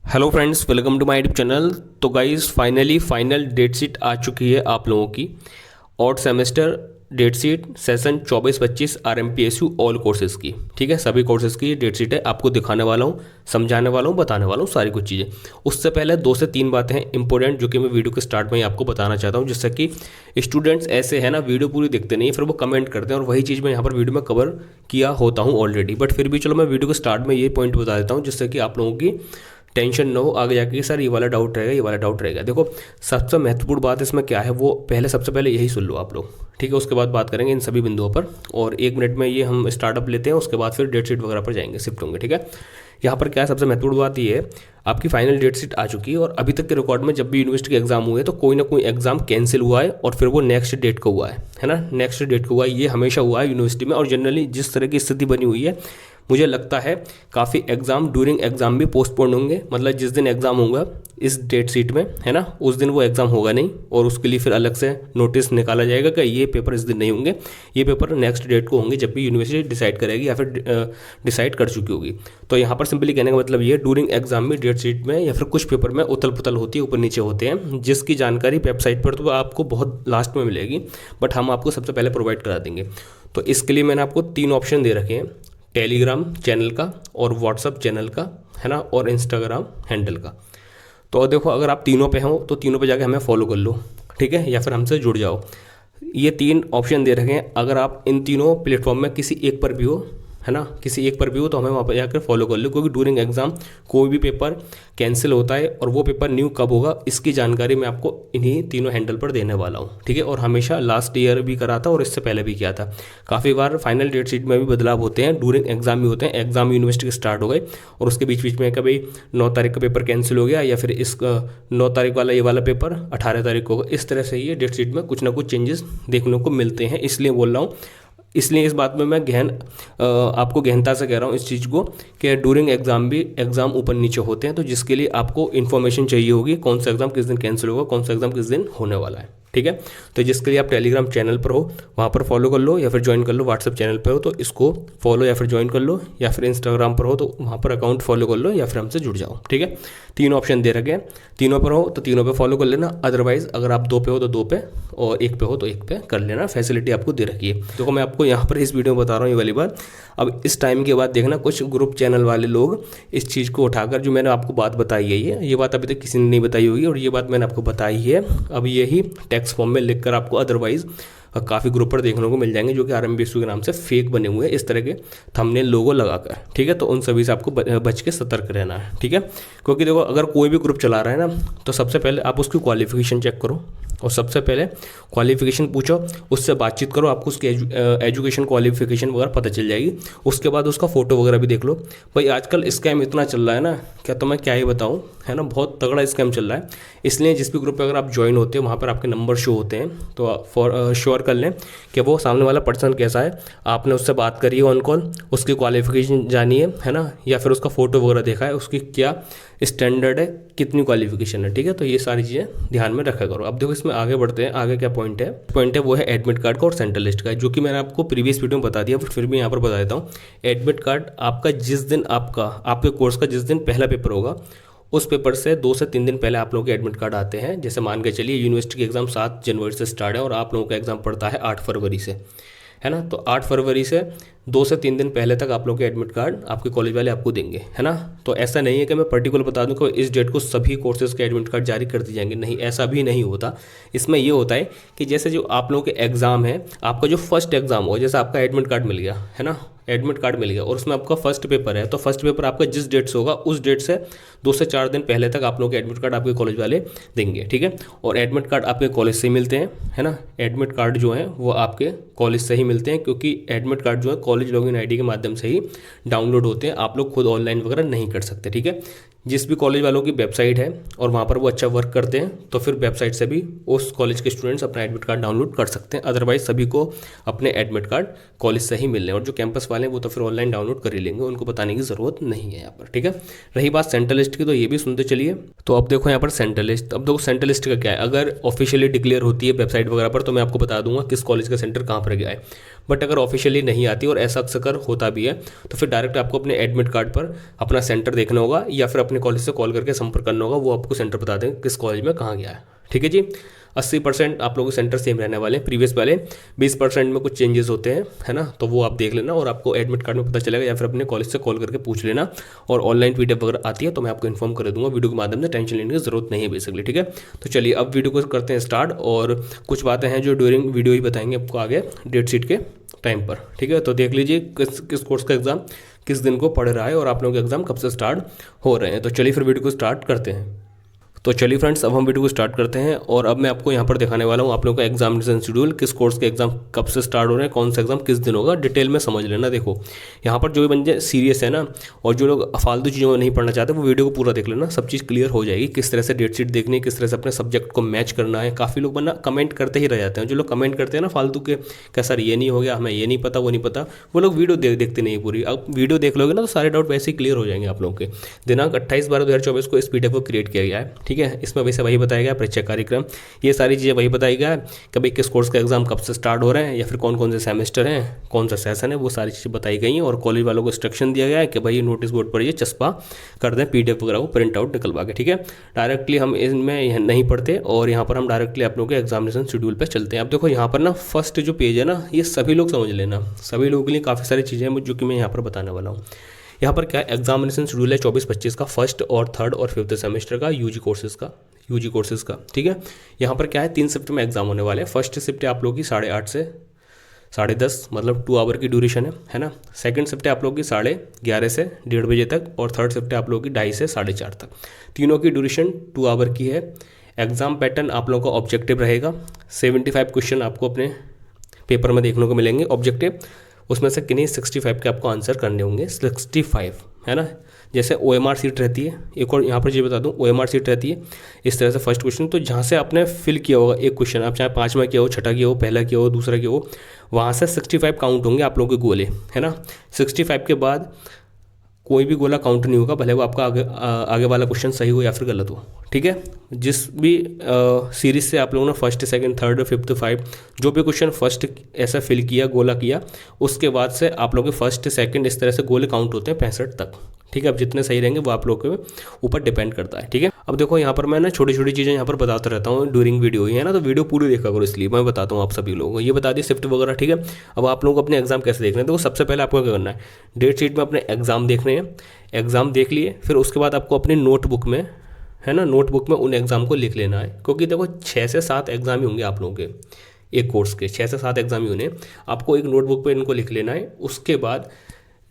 Hello friends, welcome to my YouTube channel. तो guys finally final date sheet आ चुकी है आप लोगों की। Odd semester date sheet session 24-25 RMPSU all courses की। ठीक है, सभी कोर्सेज की डेट शीट है, आपको दिखाने वाला हूँ, समझाने वाला हूँ, बताने वाला हूँ सारी कुछ चीज़ें। उससे पहले 2 से 3 बातें हैं इंपॉर्टेंट जो कि मैं वीडियो के स्टार्ट में ही आपको बताना चाहता हूँ, जिससे कि स्टूडेंट्स ऐसे हैं ना, वीडियो पूरी देखते नहीं है, फिर वो कमेंट करते हैं और वही चीज़ मैं यहाँ पर वीडियो में कवर किया होता हूँ ऑलरेडी। बट फिर भी चलो मैं वीडियो के स्टार्ट में ये पॉइंट बता देता हूँ, जिससे कि आप लोगों की टेंशन ना हो आगे जाके सर ये वाला डाउट रहेगा, ये वाला डाउट रहेगा। देखो सबसे महत्वपूर्ण बात इसमें क्या है, वो पहले सबसे पहले यही सुन लो आप लोग, ठीक है। उसके बाद बात करेंगे इन सभी बिंदुओं पर, और 1 मिनट में ये हम स्टार्टअप लेते हैं, उसके बाद फिर डेट शीट वगैरह पर जाएंगे, शिफ्ट होंगे। ठीक है, यहाँ पर क्या है, सबसे महत्वपूर्ण बात ये है, आपकी फाइनल डेट शीट आ चुकी है और अभी तक के रिकॉर्ड में जब भी यूनिवर्सिटी के एग्जाम हुए तो कोई ना कोई एग्जाम कैंसिल हुआ है और फिर वो नेक्स्ट डेट को हुआ है ना, नेक्स्ट डेट को हुआ है। ये हमेशा हुआ है यूनिवर्सिटी में, और जनरली जिस तरह की स्थिति बनी हुई है, मुझे लगता है काफ़ी एग्ज़ाम ड्यूरिंग एग्ज़ाम भी पोस्टपोन होंगे। मतलब जिस दिन एग्ज़ाम होगा इस डेट शीट में, है ना, उस दिन वो एग्ज़ाम होगा नहीं, और उसके लिए फिर अलग से नोटिस निकाला जाएगा कि ये पेपर इस दिन नहीं होंगे, ये पेपर नेक्स्ट डेट को होंगे, जब भी यूनिवर्सिटी डिसाइड करेगी या फिर डिसाइड कर चुकी होगी। तो यहाँ पर सिंपली कहने का मतलब ये, ड्यूरिंग एग्जाम में डेट शीट में या फिर कुछ पेपर में उथल पुथल होती है, ऊपर नीचे होते हैं, जिसकी जानकारी वेबसाइट पर तो आपको बहुत लास्ट में मिलेगी, बट हम आपको सबसे पहले प्रोवाइड करा देंगे। तो इसके लिए मैंने आपको 3 ऑप्शन दे रखे हैं, टेलीग्राम चैनल का और व्हाट्सअप चैनल का, है ना, और इंस्टाग्राम हैंडल का। तो देखो अगर आप तीनों पे हो तो तीनों पे जाके हमें फॉलो कर लो, ठीक है, या फिर हमसे जुड़ जाओ। ये 3 ऑप्शन दे रखे हैं, अगर आप इन तीनों प्लेटफॉर्म में किसी एक पर भी हो, है ना, किसी एक पर भी हो, तो हमें वहाँ पर जाकर फॉलो कर लो, क्योंकि ड्यूरिंग एग्जाम कोई भी पेपर कैंसिल होता है और वो पेपर न्यू कब होगा इसकी जानकारी मैं आपको इन्हीं तीनों हैंडल पर देने वाला हूँ। ठीक है, और हमेशा लास्ट ईयर भी करा था और इससे पहले भी किया था। काफ़ी बार फाइनल डेट शीट में भी बदलाव होते हैं, ड्यूरिंग एग्जाम भी होते हैं, एग्जाम यूनिवर्सिटी के स्टार्ट हो गए और उसके बीच बीच में कभी 9 तारीख का पेपर कैंसिल हो गया, या फिर इस 9 तारीख वाला ये वाला पेपर 18 तारीख को होगा। इस तरह से ये डेट शीट में कुछ ना कुछ चेंजेस देखने को मिलते हैं, इसलिए बोल रहा हूँ। इसलिए इस बात में मैं आपको गहनता से कह रहा हूँ इस चीज़ को, कि ड्यूरिंग एग्जाम भी एग्जाम ऊपर नीचे होते हैं, तो जिसके लिए आपको इन्फॉर्मेशन चाहिए होगी कौन सा एग्जाम किस दिन कैंसिल होगा, कौन सा एग्जाम किस दिन होने वाला है। ठीक है, तो जिसके लिए आप टेलीग्राम चैनल पर हो वहाँ पर फॉलो कर लो, या फिर ज्वाइन कर लो, व्हाट्सअप चैनल पर हो तो इसको फॉलो या फिर ज्वाइन कर लो, या फिर इंस्टाग्राम पर हो तो वहाँ पर अकाउंट फॉलो कर लो, या फिर हमसे जुड़ जाओ। ठीक है, 3 ऑप्शन दे रखे हैं, तीनों पर हो तो तीनों पे फॉलो कर लेना, अदरवाइज अगर आप 2 पे हो तो 2 पे, और 1 पे हो तो 1 पे कर लेना, फैसिलिटी आपको दे रखी है। देखो मैं आपको यहाँ पर इस वीडियो में बता रहा हूँ ये वाली बात। अब इस टाइम के बाद देखना कुछ ग्रुप चैनल वाले लोग इस चीज़ को उठाकर, जो मैंने आपको बात बताई है, ये बात अभी तक किसी ने नहीं बताई होगी, और ये बात मैंने आपको बताई है, अब यही टेक्स्ट फॉर्म में लिखकर आपको अदरवाइज काफ़ी ग्रुप पर देखने को मिल जाएंगे, जो कि RMPSU के नाम से फेक बने हुए हैं इस तरह के थंबनेल लोगो लगाकर। ठीक है, तो उन सभी से आपको बच के सतर्क रहना है। ठीक है, क्योंकि देखो अगर कोई भी ग्रुप चला रहा है ना, तो सबसे पहले आप उसकी क्वालिफिकेशन चेक करो, और सबसे पहले क्वालिफिकेशन पूछो, उससे बातचीत करो, आपको उसकी एजुकेशन क्वालिफिकेशन वगैरह पता चल जाएगी। उसके बाद उसका फ़ोटो वगैरह भी देख लो। भाई आजकल स्कैम इतना चल रहा है ना, क्या तो मैं क्या ही बताऊँ, है ना, बहुत तगड़ा स्कैम चल रहा है। इसलिए जिस भी ग्रुप पे अगर आप ज्वाइन होते हो वहाँ पर आपके नंबर शो होते हैं, तो फॉर श्योर कर लें कि वो सामने वाला पर्सन कैसा है, आपने उससे बात करी है ऑन कॉल, उसकी क्वालिफिकेशन जानी है ना, या फिर उसका फ़ोटो वगैरह देखा है, उसकी क्या स्टैंडर्ड है, कितनी क्वालिफिकेशन है। ठीक है, तो ये सारी चीज़ें ध्यान में रखा करो। अब देखो इसमें आगे बढ़ते हैं, आगे क्या पॉइंट है वो है एडमिट कार्ड का और सेंट्रल लिस्ट का, जो कि मैंने आपको प्रीवियस वीडियो में बता दिया, बट फिर भी यहाँ पर बता देता हूँ। एडमिट कार्ड आपका जिस दिन आपके कोर्स का जिस दिन पहला पेपर होगा, उस पेपर से 2 से 3 दिन पहले आप लोगों के एडमिट कार्ड आते हैं। जैसे मान के चलिए यूनिवर्सिटी के एग्ज़ाम 7 जनवरी से स्टार्ट है और आप लोगों का एग्ज़ाम पड़ता है 8 फरवरी से, है ना, तो 8 फरवरी से 2 से 3 दिन पहले तक आप लोग के एडमिट कार्ड आपके कॉलेज वाले आपको देंगे, है ना। तो ऐसा नहीं है कि मैं पर्टिकुलर बता दूं कि इस डेट को सभी कोर्सेज के एडमिट कार्ड जारी कर दिए जाएंगे, नहीं, ऐसा भी नहीं होता। इसमें ये होता है कि जैसे जो आप लोगों के एग्ज़ाम है, आपका जो फर्स्ट एग्ज़ाम हो, जैसे आपका एडमिट कार्ड मिल गया, है ना, एडमिट कार्ड मिल गया और उसमें आपका फर्स्ट पेपर है, तो फर्स्ट पेपर आपका जिस डेट से होगा उस डेट से 2 से 4 दिन पहले तक आप लोग के एडमिट कार्ड आपके कॉलेज वाले देंगे। ठीक है, और एडमिट कार्ड आपके कॉलेज से ही मिलते हैं, है ना, एडमिट कार्ड जो है वो आपके कॉलेज से ही मिलते हैं, क्योंकि एडमिट कार्ड जो है कॉलेज लॉगिन ID के माध्यम से ही डाउनलोड होते हैं, आप लोग खुद ऑनलाइन वगैरह नहीं कर सकते। ठीक है, जिस भी कॉलेज वालों की वेबसाइट है और वहाँ पर वो अच्छा वर्क करते हैं, तो फिर वेबसाइट से भी उस कॉलेज के स्टूडेंट्स अपना एडमिट कार्ड डाउनलोड कर सकते हैं। अदरवाइज सभी को अपने एडमिट कार्ड कॉलेज से ही मिलने, और जो कैंपस वाले हैं वो तो फिर ऑनलाइन डाउनलोड कर ही लेंगे, उनको बताने की ज़रूरत नहीं है यहाँ पर, ठीक है। रही बात सेंट्रल लिस्ट की, तो ये भी सुनते चलिए। तो अब देखो यहाँ पर सेंट्रल लिस्ट, अब देखो सेंट्रल लिस्ट का क्या है, अगर ऑफिशियली डिक्लेयर होती है वेबसाइट वगैरह पर तो मैं आपको बता दूंगा किस कॉलेज का सेंटर कहाँ पर गया है। बट अगर ऑफिशियली नहीं आती और ऐसा अक्सर होता भी है तो फिर डायरेक्ट आपको अपने एडमिट कार्ड पर अपना सेंटर देखना होगा या फिर अपने कॉलेज से कॉल करके संपर्क करना होगा, वो आपको सेंटर बता देंगे किस कॉलेज में कहाँ गया है, ठीक है जी। 80% आप लोगों के सेंटर सेम रहने वाले हैं प्रीवियस वाले, 20% में कुछ चेंजेस होते हैं, है ना, तो वो आप देख लेना और आपको एडमिट कार्ड में पता चलेगा या फिर अपने कॉलेज से कॉल करके पूछ लेना। और ऑनलाइन PDF वगैरह आती है तो मैं आपको इन्फॉर्म कर दूंगा वीडियो के माध्यम से, टेंशन लेने की जरूरत नहीं है बेसिकली, ठीक है। तो चलिए अब वीडियो को करते हैं स्टार्ट, और कुछ बातें हैं जो ड्यूरिंग वीडियो ही बताएंगे आपको आगे डेट शीट के टाइम पर, ठीक है। तो देख लीजिए किस कोर्स का एग्जाम किस दिन को पढ़ रहा है और आप लोगों के एग्जाम कब से स्टार्ट हो रहे हैं। तो चलिए फिर वीडियो को स्टार्ट करते हैं। तो चलिए फ्रेंड्स अब हम वीडियो को स्टार्ट करते हैं और अब मैं आपको यहाँ पर दिखाने वाला हूँ आप लोगों का एग्जामिनेशन शेड्यूल, किस कोर्स के एग्जाम कब से स्टार्ट हो रहे हैं, कौन सा एग्जाम किस दिन होगा, डिटेल में समझ लेना। देखो यहाँ पर जो भी बंदे सीरियस है ना और जो लोग फालतू चीज़ों में नहीं पढ़ना चाहते वो वीडियो को पूरा देख लेना, सब चीज़ क्लियर हो जाएगी, किस तरह से डेट शीट देखनी है, किस तरह से अपने सब्जेक्ट को मैच करना है। काफ़ी लोग बना कमेंट करते ही रह जाते हैं, जो लोग कमेंट करते हैं ना फालतू के, क्या सर ये नहीं हो गया, हमें ये नहीं पता वो नहीं पता, वो लोग वीडियो देखते नहीं पूरी। अब वीडियो देख लोगे ना तो सारे डाउट वैसे ही क्लियर हो जाएंगे आप लोगों के। दिनांक 28/12/2024 को इस PDF को क्रिएट किया गया है, ठीक है। इसमें वैसे वही बताया गया परीक्षा कार्यक्रम, ये सारी चीज़ें वही बताई गया है कि भाई किस कोर्स का एग्जाम कब से स्टार्ट हो रहे हैं या फिर कौन कौन से सेमेस्टर हैं, कौन सा सेशन है, वो सारी चीज़ें बताई गई हैं। और कॉलेज वालों को इंस्ट्रक्शन दिया गया है कि भाई नोटिस बोर्ड पर ये चस्पा कर दें PDF वगैरह को प्रिंट आउट निकलवा के, ठीक है। डायरेक्टली हम इसमें नहीं पढ़ते और यहाँ पर हम डायरेक्टली आप लोगों के एग्जामिनेशन शेड्यूल पर चलते हैं। अब देखो यहाँ पर ना फर्स्ट जो पेज है ना, ये सभी लोग समझ लेना, सभी लोगों के लिए काफ़ी सारी चीज़ें हैं जो कि मैं यहाँ पर बताने वाला हूँ। यहाँ पर क्या एग्जामिनेशन शेड्यूल है 24-25 का, फर्स्ट और थर्ड और फिफ्थ सेमेस्टर का, यूजी कोर्सेज़ का, ठीक है। यहाँ पर क्या है 3 शिफ्ट में एग्जाम होने वाले हैं। फर्स्ट शिफ्ट है आप लोगों की 8:30 से 10:30, मतलब 2 आवर की ड्यूरेशन है ना। सेकंड शिफ्ट है आप लोगों की 11:30 से 1:30 बजे तक, और थर्ड शिफ्ट है आप लोगों की 2:30 से 4:30 तक। तीनों की ड्यूरेशन 2 आवर की है। एग्जाम पैटर्न आप लोगों का ऑब्जेक्टिव रहेगा, 75 क्वेश्चन आपको अपने पेपर में देखने को मिलेंगे ऑब्जेक्टिव, उसमें से किन्हीं 65 के आपको आंसर करने होंगे, 65, है ना। जैसे OMR सीट रहती है, एक और यहाँ पर चीज़ बता दूँ, OMR सीट रहती है इस तरह से। फर्स्ट क्वेश्चन तो जहाँ से आपने फिल किया होगा एक क्वेश्चन, आप चाहे 5वां किया हो, छठा किया हो, पहला किया हो, दूसरा किया हो, वहाँ से 65 काउंट होंगे आप लोगों के गोले, है ना। 65 के बाद कोई भी गोला काउंट नहीं होगा, भले वो आपका आगे वाला क्वेश्चन सही हो या फिर गलत हो, ठीक है। जिस भी सीरीज से आप लोगों ने फर्स्ट, सेकंड, थर्ड, फिफ्थ, 5 जो भी क्वेश्चन फर्स्ट ऐसा फिल किया, गोला किया, उसके बाद से आप लोगों के फर्स्ट, सेकंड इस तरह से गोले काउंट होते हैं 65 तक, ठीक है। अब जितने सही रहेंगे वो आप लोगों के ऊपर डिपेंड करता है, ठीक है। अब देखो यहाँ पर मैं ना छोटी छोटी चीज़ें यहाँ पर बताता रहता हूँ ड्यूरिंग वीडियो ही, है ना, तो वीडियो पूरी देखा करो, इसलिए मैं बताता हूँ आप सभी लोगों को। ये बता दिए शिफ्ट वगैरह, ठीक है। अब आप लोगों को अपने एग्जाम कैसे देखने हैं, तो सबसे पहले आपको क्या करना है, डेट शीट में अपने एग्जाम देखने हैं। एग्ज़ाम देख लिए, फिर उसके बाद आपको अपनी नोटबुक में, है ना, नोटबुक में उन एग्ज़ाम को लिख लेना है, क्योंकि देखो 6 से 7 एग्ज़ाम ही होंगे आप लोगों के एक कोर्स के, 6 से 7 एग्ज़ाम ही होने, आपको एक नोटबुक पे इनको लिख लेना है। उसके बाद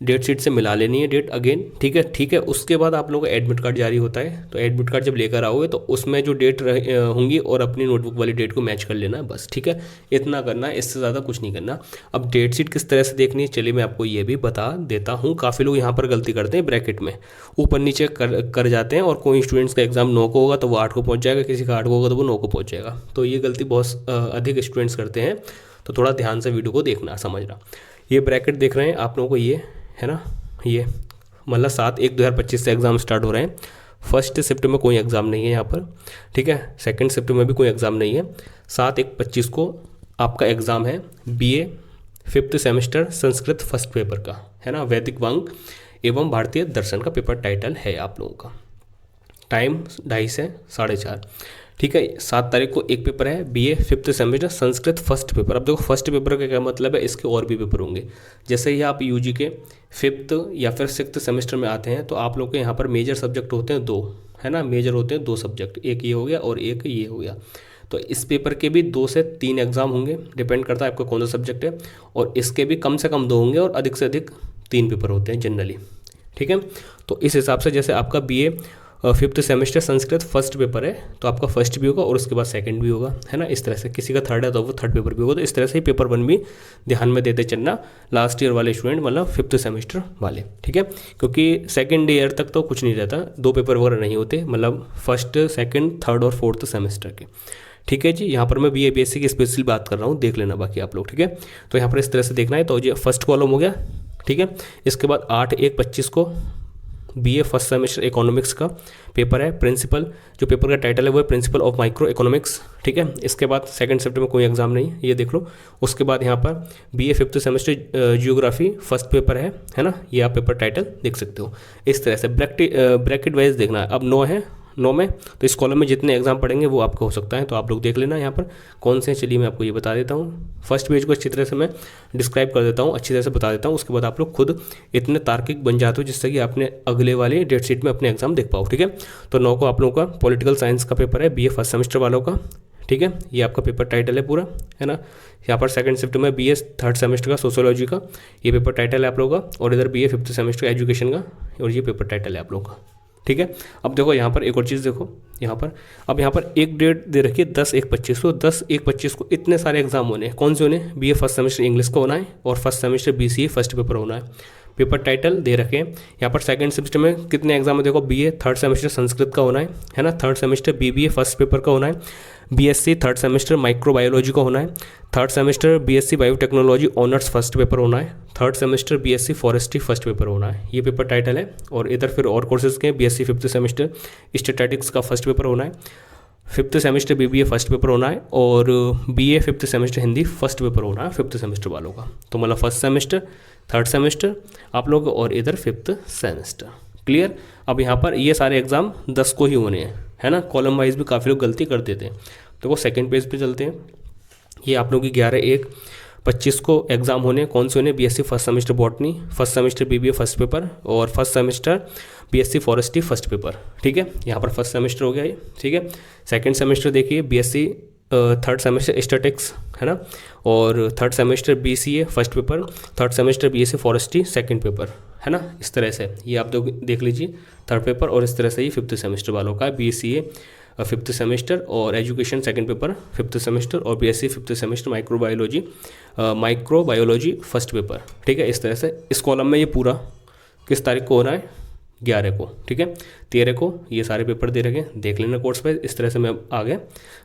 डेट शीट से मिला लेनी है डेट अगेन, ठीक है। उसके बाद आप लोगों को एडमिट कार्ड जारी होता है, तो एडमिट कार्ड जब लेकर आओगे तो उसमें जो डेट होंगी और अपनी नोटबुक वाली डेट को मैच कर लेना है, बस, ठीक है। इतना करना है, इससे ज़्यादा कुछ नहीं करना। अब डेट शीट किस तरह से देखनी है, चलिए मैं आपको ये भी बता देता हूँ। काफ़ी लोग यहाँ पर गलती करते हैं, ब्रैकेट में ऊपर नीचे कर जाते हैं, और कोई स्टूडेंट्स का एग्जाम 9 को होगा तो वो 8 को पहुँच जाएगा, किसी का 8 को होगा तो वो 9 को पहुँच जाएगा। तो ये गलती बहुत अधिक स्टूडेंट्स करते हैं, तो थोड़ा ध्यान से वीडियो को देखना, समझना। ये ब्रैकेट देख रहे हैं आप लोगों को, ये है ना, ये मतलब 7/1/2025 से एग्ज़ाम स्टार्ट हो रहे हैं। फर्स्ट शिफ्ट में कोई एग्ज़ाम नहीं है यहाँ पर, ठीक है। सेकंड शिफ्ट में भी कोई एग्ज़ाम नहीं है। 7/1/25 को आपका एग्ज़ाम है BA 5th semester Sanskrit first paper का, है ना, वैदिक वांग एवं भारतीय दर्शन का पेपर टाइटल है आप लोगों का। टाइम 2:30 से 4:30, ठीक है। 7 तारीख को एक पेपर है BA 5th semester Sanskrit first paper. अब देखो फर्स्ट पेपर का क्या मतलब है, इसके और भी पेपर होंगे। जैसे ही आप UG के 5th या फिर 6th सेमेस्टर में आते हैं तो आप लोग के यहाँ पर मेजर सब्जेक्ट होते हैं 2, है ना, मेजर होते हैं 2 सब्जेक्ट, एक ये हो गया और एक ये हो गया। तो इस पेपर के भी 2 से 3 एग्जाम होंगे, डिपेंड करता है आपका कौन सा सब्जेक्ट है, और इसके भी कम से कम 2 होंगे और अधिक से अधिक 3 पेपर होते हैं जनरली, ठीक है। तो इस हिसाब से जैसे आपका BA 5th semester Sanskrit first paper है तो आपका फर्स्ट भी होगा और उसके बाद सेकंड भी होगा, है ना। इस तरह से किसी का थर्ड है तो वो थर्ड पेपर भी होगा, तो इस तरह से ही पेपर 1 भी ध्यान में देते चलना लास्ट ईयर वाले स्टूडेंट, मतलब 5th सेमेस्टर वाले, ठीक है। क्योंकि सेकंड ईयर तक तो कुछ नहीं रहता, 2 पेपर वगैरह नहीं होते, मतलब फर्स्ट, सेकंड, थर्ड और 4th सेमेस्टर के, ठीक है जी। यहाँ पर मैं BA BSc की स्पेशली बात कर रहा हूँ, देख लेना बाकी आप लोग, ठीक है। तो यहाँ पर इस तरह से देखना है। तो ये फर्स्ट कॉलम हो गया, ठीक है। इसके बाद 8/1/25 को BA फर्स्ट सेमेस्टर इकोनॉमिक्स का पेपर है, प्रिंसिपल, जो पेपर का टाइटल है वो है प्रिंसिपल ऑफ माइक्रो इकोनॉमिक्स, ठीक है। इसके बाद सेकंड शिफ्ट में कोई एग्जाम नहीं, ये देख लो। उसके बाद यहाँ पर BA fifth semester geography first paper है ना, ये आप पेपर टाइटल देख सकते हो। इस तरह से ब्रैकेट वाइज देखना है। अब 9 में तो इस कॉलम में जितने एग्जाम पढ़ेंगे वो आपको हो सकता है, तो आप लोग देख लेना यहाँ पर कौन से। चलिए मैं आपको ये बता देता हूँ, फर्स्ट पेज को अच्छी तरह से मैं डिस्क्राइब कर देता हूँ, अच्छी तरह से बता देता हूँ। उसके बाद आप लोग खुद इतने तार्किक बन जाते हो जिससे कि आपने अगले वाले डेट शीट में अपने एग्जाम देख पाओ, ठीक है। तो 9 को आप लोगों का पॉलिटिकल साइंस का पेपर है, BA फर्स्ट सेमेस्टर वालों का, ठीक है। ये आपका पेपर टाइटल है पूरा, है ना। यहाँ पर सेकंड शिफ्ट में BA थर्ड सेमेस्टर का सोशियोलॉजी का ये पेपर टाइटल है आप लोगों का, और इधर BA फिफ्थ सेमेस्टर एजुकेशन का, और ये पेपर टाइटल है आप लोगों का, ठीक है। अब देखो यहाँ पर एक और चीज़ देखो, यहाँ पर एक डेट दे रखी है 10/1/25 को। 10/1/25 को इतने सारे एग्जाम होने हैं, कौन से होने? BA फर्स्ट सेमेस्टर इंग्लिश का होना है, और first semester BCA first paper होना है। पेपर टाइटल दे रखे हैं यहाँ पर। सेकंड सेमेस्टर में कितने एग्जाम है देखो, BA थर्ड सेमेस्टर संस्कृत का होना है ना। Third semester BBA first paper का होना है। BSc थर्ड सेमेस्टर माइक्रोबायोलॉजी का होना है। Third semester BSc biotechnology honours first paper होना है। Third semester BSc forestry first paper होना है, ये पेपर टाइटल है। और इधर फिर और कोर्सेज के BSc फिफ्थ सेमेस्टर स्टैटिस्टिक्स का फर्स्ट पेपर होना है। Fifth semester BBA first paper होना है, और BA fifth semester Hindi first paper होना है फिफ्थ सेमेस्टर वालों का। तो मतलब फर्स्ट सेमेस्टर, थर्ड सेमेस्टर आप लोग, और इधर फिफ्थ सेमेस्टर, क्लियर। अब यहाँ पर ये सारे एग्जाम 10 को ही होने हैं, है ना। कॉलम वाइज भी काफ़ी लोग गलती कर देते हैं। तो वो सेकेंड पेज पे चलते हैं। ये आप लोगों की 11/1/25 को एग्जाम होने, कौन से होने? BSc first semester botany, first semester BBA first paper, और first semester BSc forestry first paper, ठीक है। यहाँ पर फर्स्ट सेमेस्टर हो गया ये, ठीक है। सेकंड सेमेस्टर देखिए BSc थर्ड सेमेस्टर स्टैटिस्टिक्स, है ना, और third semester BCA first paper, third semester BSc forestry second paper, है ना। इस तरह से ये आप देख लीजिए थर्ड पेपर, और इस तरह से ये फिफ्थ सेमेस्टर वालों का BCA फिफ्थ सेमेस्टर, और education second paper fifth semester, और BSc fifth semester microbiology first paper, ठीक है। इस तरह से इस कॉलम में ये पूरा किस तारीख को होना है? 11 को, ठीक है। 13 को ये सारे पेपर दे रखे हैं, देख लेना कोर्स पे। इस तरह से मैं आगे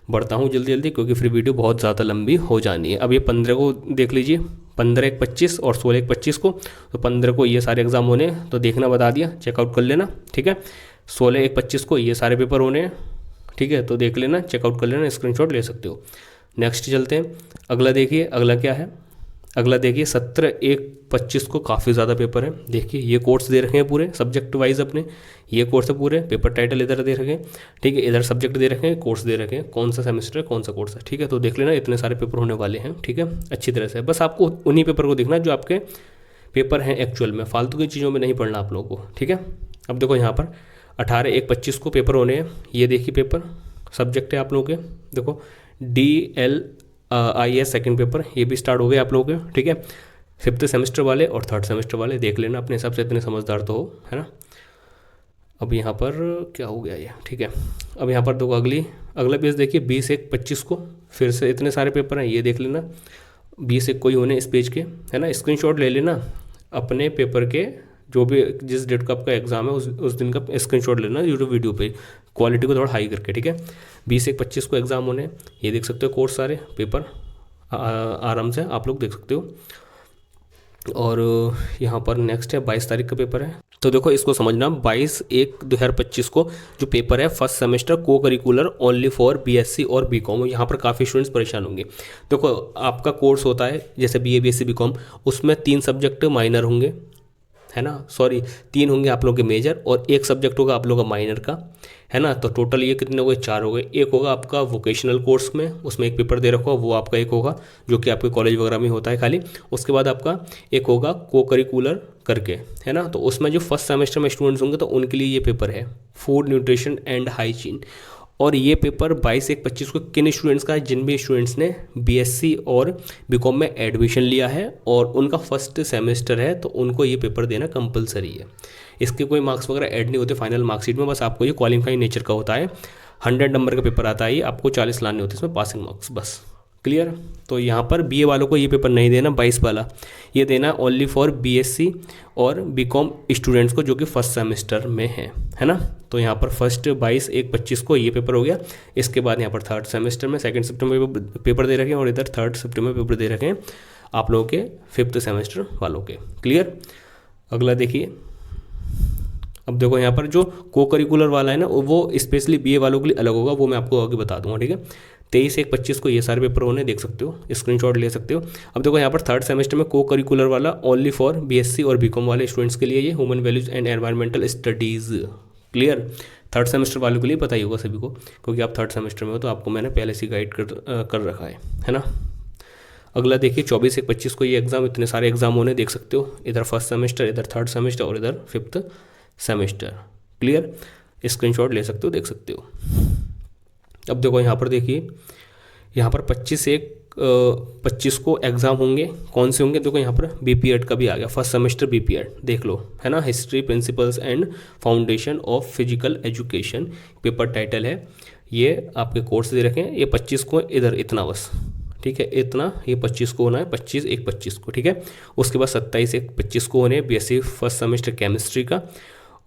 बढ़ता हूँ जल्दी जल्दी, क्योंकि फिर वीडियो बहुत ज़्यादा लंबी हो जानी है। अब ये 15 को देख लीजिए, 15/1/25 और 16/1/25 को। तो 15 को ये सारे एग्जाम होने हैं, तो देखना बता दिया, चेकआउट कर लेना, ठीक है। 16/1/25 को ये सारे पेपर होने हैं, ठीक है। तो देख लेना, चेकआउट कर लेना, स्क्रीनशॉट ले सकते हो। नेक्स्ट चलते हैं, अगला देखिए, अगला क्या है? अगला देखिए 17/1/25 को काफ़ी ज़्यादा पेपर है। देखिए ये कोर्स दे रखे हैं पूरे सब्जेक्ट वाइज अपने, ये कोर्स है पूरे, पेपर टाइटल इधर दे रखे हैं, ठीक है। इधर सब्जेक्ट दे रखे हैं, कोर्स दे रखे हैं, कौन सा सेमेस्टर है, कौन सा कोर्स है, ठीक है। तो देख लेना, इतने सारे पेपर होने वाले हैं, ठीक है, अच्छी तरह से। बस आपको उन्हीं पेपर को देखना जो आपके पेपर हैं एक्चुअल में, फालतू की चीज़ों में नहीं पढ़ना आप लोगों को, ठीक है। अब देखो यहाँ पर 18/1/25 को पेपर होने हैं, ये देखिए पेपर सब्जेक्ट है आप लोगों के, देखो DLIS सेकंड पेपर, ये भी स्टार्ट हो गए आप लोगों के, ठीक है। फिफ्थ सेमेस्टर वाले और थर्ड सेमेस्टर वाले देख लेना अपने हिसाब से, इतने समझदार तो हो, है ना। अब यहाँ पर क्या हो गया ये, ठीक है। अब यहाँ पर देखो अगला पेज देखिए 20/1/25 को फिर से इतने सारे पेपर हैं, ये देख लेना। 20/1 को ही होने इस पेज के, है ना। स्क्रीनशॉट ले लेना अपने पेपर के, जो भी जिस डेट का आपका एग्जाम है उस दिन का स्क्रीनशॉट लेना यूट्यूब वीडियो पे, क्वालिटी को थोड़ा हाई करके, ठीक है। 20/1/25 को एग्जाम होने, ये देख सकते हो कोर्स सारे पेपर आराम से आप लोग देख सकते हो। और यहाँ पर नेक्स्ट है 22 तारीख का पेपर है, तो देखो इसको समझना। 22/1/2025 को जो पेपर है फर्स्ट सेमेस्टर को करिकुलर ओनली फॉर BSc और BCom, यहाँ पर काफ़ी स्टूडेंट्स परेशान होंगे। देखो आपका कोर्स होता है जैसे BA BSc BCom, उसमें 3 सब्जेक्ट माइनर होंगे, है ना, 3 होंगे आप लोगों के मेजर, और 1 सब्जेक्ट होगा आप लोगों का माइनर का, है ना। तो टोटल ये कितने हो गए? 4 हो गए। एक होगा आपका वोकेशनल कोर्स में, उसमें एक पेपर दे रखा हो, वो आपका एक होगा जो कि आपके कॉलेज वगैरह में होता है खाली। उसके बाद आपका एक होगा को करिकुलर करके, है ना। तो उसमें जो फर्स्ट सेमेस्टर में स्टूडेंट्स होंगे तो उनके लिए ये पेपर है फूड न्यूट्रिशन एंड हाइजीन। और ये पेपर 22/1/25 को किन स्टूडेंट्स का है? जिन भी स्टूडेंट्स ने BSc और BCom में एडमिशन लिया है और उनका फर्स्ट सेमेस्टर है, तो उनको ये पेपर देना कंपलसरी है। इसके कोई मार्क्स वगैरह ऐड नहीं होते फाइनल मार्कशीट में, बस आपको ये क्वालिफाइंग नेचर का होता है। 100 नंबर का पेपर आता है, ये आपको 40 लाने होते हैं इसमें पासिंग मार्क्स, बस क्लियर। तो यहाँ पर BA वालों को ये पेपर नहीं देना 22 वाला, ये देना ओनली फॉर BSc और BCom स्टूडेंट्स को जो कि फर्स्ट सेमेस्टर में है ना। तो यहाँ पर फर्स्ट 22/1/25 को ये पेपर हो गया। इसके बाद यहाँ पर थर्ड सेमेस्टर में सेकंड शिफ्ट में पेपर दे रखे हैं, और इधर थर्ड शिफ्ट में पेपर दे रखे हैं आप लोगों के 5th सेमेस्टर वालों के। क्लियर। अगला देखिए, अब देखो यहाँ पर जो को करिकुलर वाला है ना वो स्पेशली बीए वालों के लिए अलग होगा, वो मैं आपको आगे बता दूंगा। ठीक है, 23/1/25 को ये सारे पेपर होने, देख सकते हो, स्क्रीनशॉट ले सकते हो। अब देखो यहाँ पर 3rd सेमेस्टर में को करिकुलर वाला ओनली फॉर बीएससी और बीकॉम वाले स्टूडेंट्स के लिए, ये human values and environmental studies. Clear. 3rd semester वालों के लिए पता ही होगा सभी को, क्योंकि आप 3rd सेमेस्टर में हो तो आपको मैंने पहले से गाइड कर रखा है ना। अगला देखिए 24/1/25 को ये एग्ज़ाम, इतने सारे एग्जाम होने, देख सकते हो, इधर 1st सेमेस्टर, इधर 3rd सेमेस्टर और इधर 5th सेमेस्टर। क्लियर। स्क्रीनशॉट ले सकते हो, देख सकते हो। अब देखो यहाँ पर देखिए, यहाँ पर 25/1/25 को एग्ज़ाम होंगे। कौन से होंगे? देखो यहाँ पर बीपीएड का भी आ गया, 1st सेमेस्टर बीपीएड, देख लो, है ना, history principles and foundation of physical education paper title है। ये आपके कोर्स दे रखे हैं, ये 25 को इधर इतना बस, ठीक है, इतना, ये 25 को होना है, 25/1/25 को। ठीक है, उसके बाद 27/1/25 को होने बीएससी 1st सेमेस्टर केमिस्ट्री का,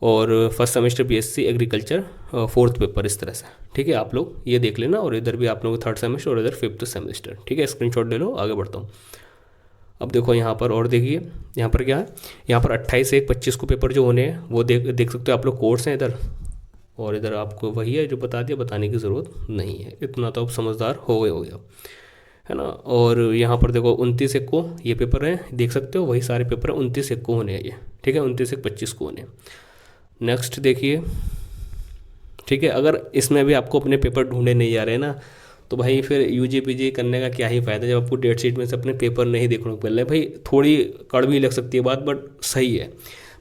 और 1st semester BSc agriculture 4th paper, इस तरह से। ठीक है, आप लोग ये देख लेना, और इधर भी आप लोगों को 3rd सेमेस्टर और इधर 5th सेमेस्टर। ठीक है, स्क्रीनशॉट ले लो, आगे बढ़ता हूँ। अब देखो यहाँ पर और देखिए, यहाँ पर क्या है, यहाँ पर 28/1/25 को पेपर जो होने हैं वो देख सकते हो आप लोग, कोर्स हैं इधर, और इधर आपको वही है जो बता दिया, बताने की ज़रूरत नहीं है, इतना तो आप समझदार हो गए हो, है ना। और यहाँ पर देखो 29/1 को ये पेपर है, देख सकते हो, वही सारे पेपर 29/1 को होने हैं ये। ठीक है, 29/1/25 को होने। नेक्स्ट देखिए, ठीक है, अगर इसमें भी आपको अपने पेपर ढूंढे नहीं जा रहे ना, तो भाई फिर यूजी पीजी करने का क्या ही फ़ायदा, जब आपको डेट शीट में से अपने पेपर नहीं देखने को मिल रहे। भाई थोड़ी कड़वी लग सकती है बात, बट सही है